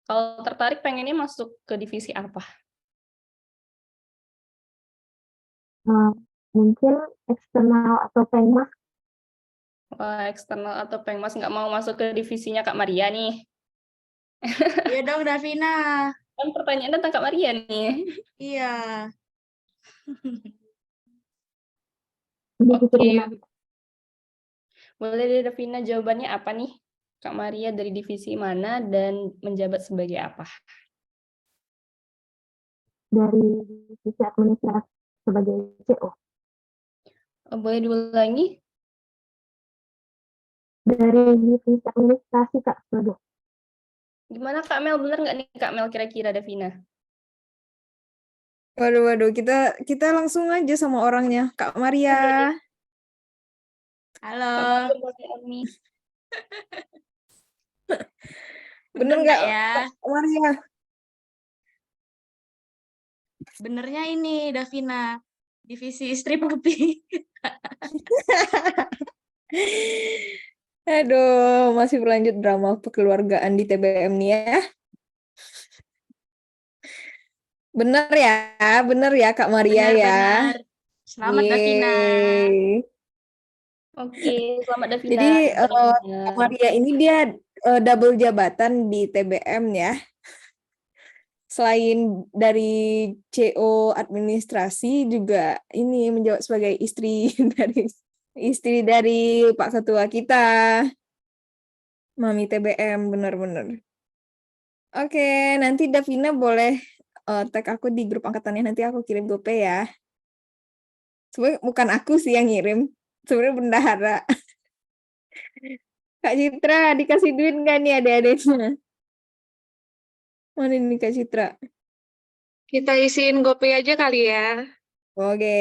Kalau tertarik pengennya masuk ke divisi apa? Mungkin eksternal atau pengmas. Wah, eksternal atau pengmas nggak mau masuk ke divisinya Kak Maria nih. Iya dong, Davina. Kan pertanyaan tentang Kak Maria nih. Iya. Oke. Boleh deh Davina jawabannya apa nih? Kak Maria dari divisi mana dan menjabat sebagai apa? Dari divisi administrasi sebagai CO. Boleh diulangi? Dari divisi administrasi Kak sebagai. Gimana Kak Mel? Bener nggak nih Kak Mel kira-kira Davina? Waduh, kita langsung aja sama orangnya, Kak Maria. Halo. Bener nggak ya? Kak Maria? Benernya ini, Davina. Divisi istri putih. Aduh, masih berlanjut drama kekeluargaan di TBM nih ya. Bener ya Kak Maria ya. Benar. Selamat Davina. Oke, selamat Davina. Jadi Kak Maria ini dia double jabatan di TBM ya. Selain dari CO administrasi juga ini menjawab sebagai istri dari Pak Ketua kita. Mami TBM benar-benar. Oke, nanti Davina boleh tag aku di grup angkatannya, nanti aku kirim GoPay ya. Sebenarnya bukan aku sih yang ngirim, sebenarnya bendahara. Kak Citra, dikasih duit nggak nih adik-adiknya? Mana nih Kak Citra? Kita isiin GoPay aja kali ya. Oke.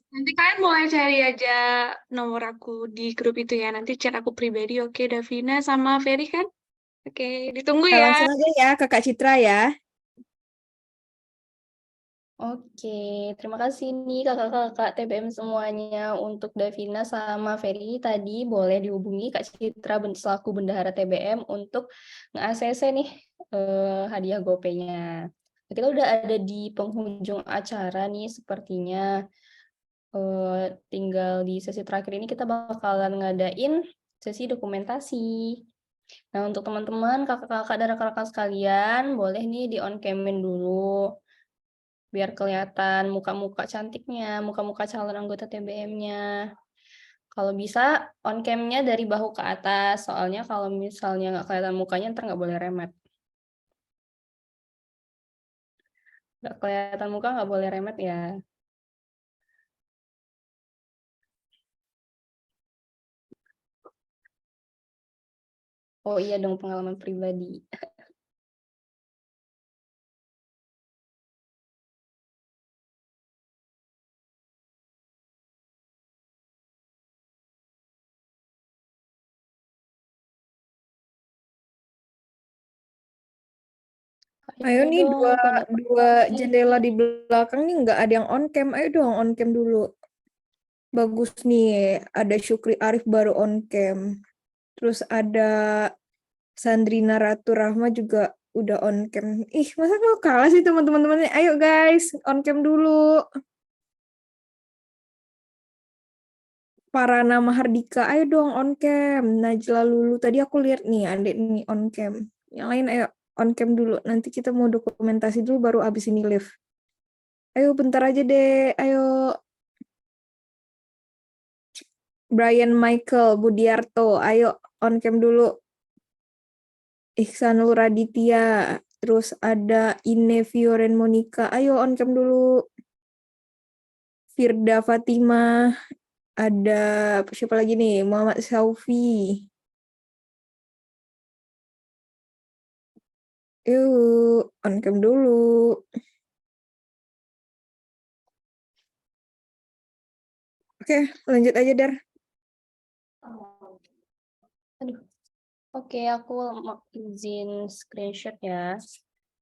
Nanti kalian boleh cari aja nomor aku di grup itu ya. Nanti chat aku pribadi, oke Davina sama Ferry kan? Oke, ditunggu Nah, ya. langsung aja ya ke Kak Citra ya. Oke, terima kasih nih kakak-kakak TBM semuanya. Untuk Davina sama Ferry tadi boleh dihubungi Kak Citra selaku bendahara TBM untuk nge-ACC nih hadiah GoPay-nya. Kita udah ada di penghujung acara nih sepertinya. Tinggal di sesi terakhir ini kita bakalan ngadain sesi dokumentasi. Nah, untuk teman-teman, kakak-kakak dan rekan-rekan sekalian, boleh nih di on cam-in dulu. Biar kelihatan muka-muka cantiknya, muka-muka calon anggota TBM-nya. Kalau bisa, on cam-nya dari bahu ke atas. Soalnya kalau misalnya nggak kelihatan mukanya, ntar nggak boleh remet. Nggak kelihatan muka, nggak boleh remet ya. Oh iya dong, pengalaman pribadi. Ayo nih dong, dua jendela di belakang nih nggak ada yang on cam. Ayo dong on cam dulu. Bagus nih, ada Syukri Arif baru on cam. Terus ada Sandrina Ratu Rahma juga udah on cam. Ih, masa kau kalah sih teman-temannya? Ayo guys, on cam dulu. Parana Mahardika, ayo dong on cam. Najla Lulu, tadi aku lihat nih adik nih on cam. Yang lain ayo on cam dulu. Nanti kita mau dokumentasi dulu baru abis ini live. Ayo bentar aja deh, ayo. Brian Michael Budiarto, ayo on cam dulu. Ihsanul Raditya, terus ada Ine Fioren Monica, ayo on cam dulu. Firda Fatima, ada siapa lagi nih? Muhammad Saufi. Yuk, on cam dulu. Oke, lanjut aja, Dar. Aduh. Oke, aku mau izin screenshot ya.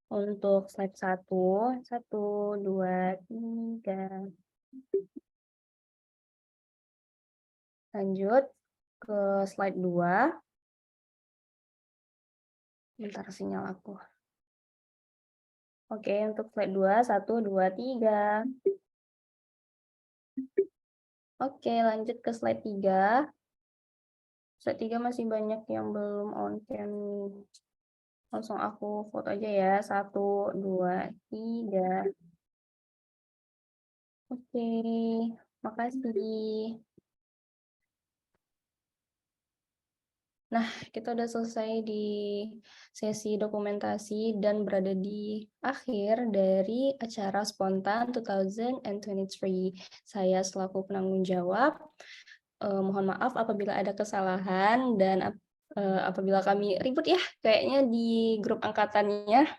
Untuk slide 1. 1, 2, 3. Lanjut ke slide 2. Bentar sinyal aku. Oke, untuk slide 2, 1, 2, 3. Oke, lanjut ke slide 3. Slide 3 masih banyak yang belum on cam nih. Langsung aku foto aja ya. 1, 2, 3. Oke, makasih. Nah, kita udah selesai di sesi dokumentasi dan berada di akhir dari acara Spontan 2023. Saya selaku penanggung jawab, mohon maaf apabila ada kesalahan dan apabila kami ribut ya, kayaknya di grup angkatannya,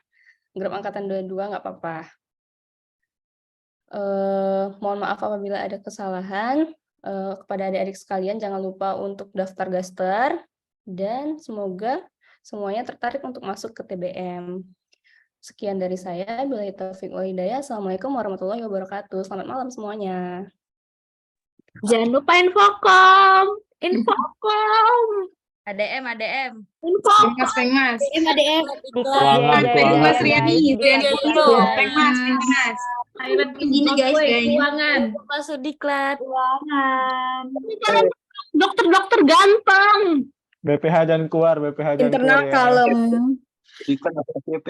grup angkatan 22 nggak apa-apa. Mohon maaf apabila ada kesalahan. Kepada adik-adik sekalian, jangan lupa untuk daftar gaster, dan semoga semuanya tertarik untuk masuk ke TBM. Sekian dari saya. Billahi taufiq wal hidayah. Assalamualaikum warahmatullahi wabarakatuh. Selamat malam semuanya. Jangan lupa infokom. Infokom. ADM. Infokom. Pengmas. ADM. Pengmas Riani. Pengmas. Ini guys, Keuangan. Masuk diklat. Keuangan. Dokter-dokter ganteng. BPH jangan keluar, BPH jangan Internal keluar ya. kalem. Iklan apa PP?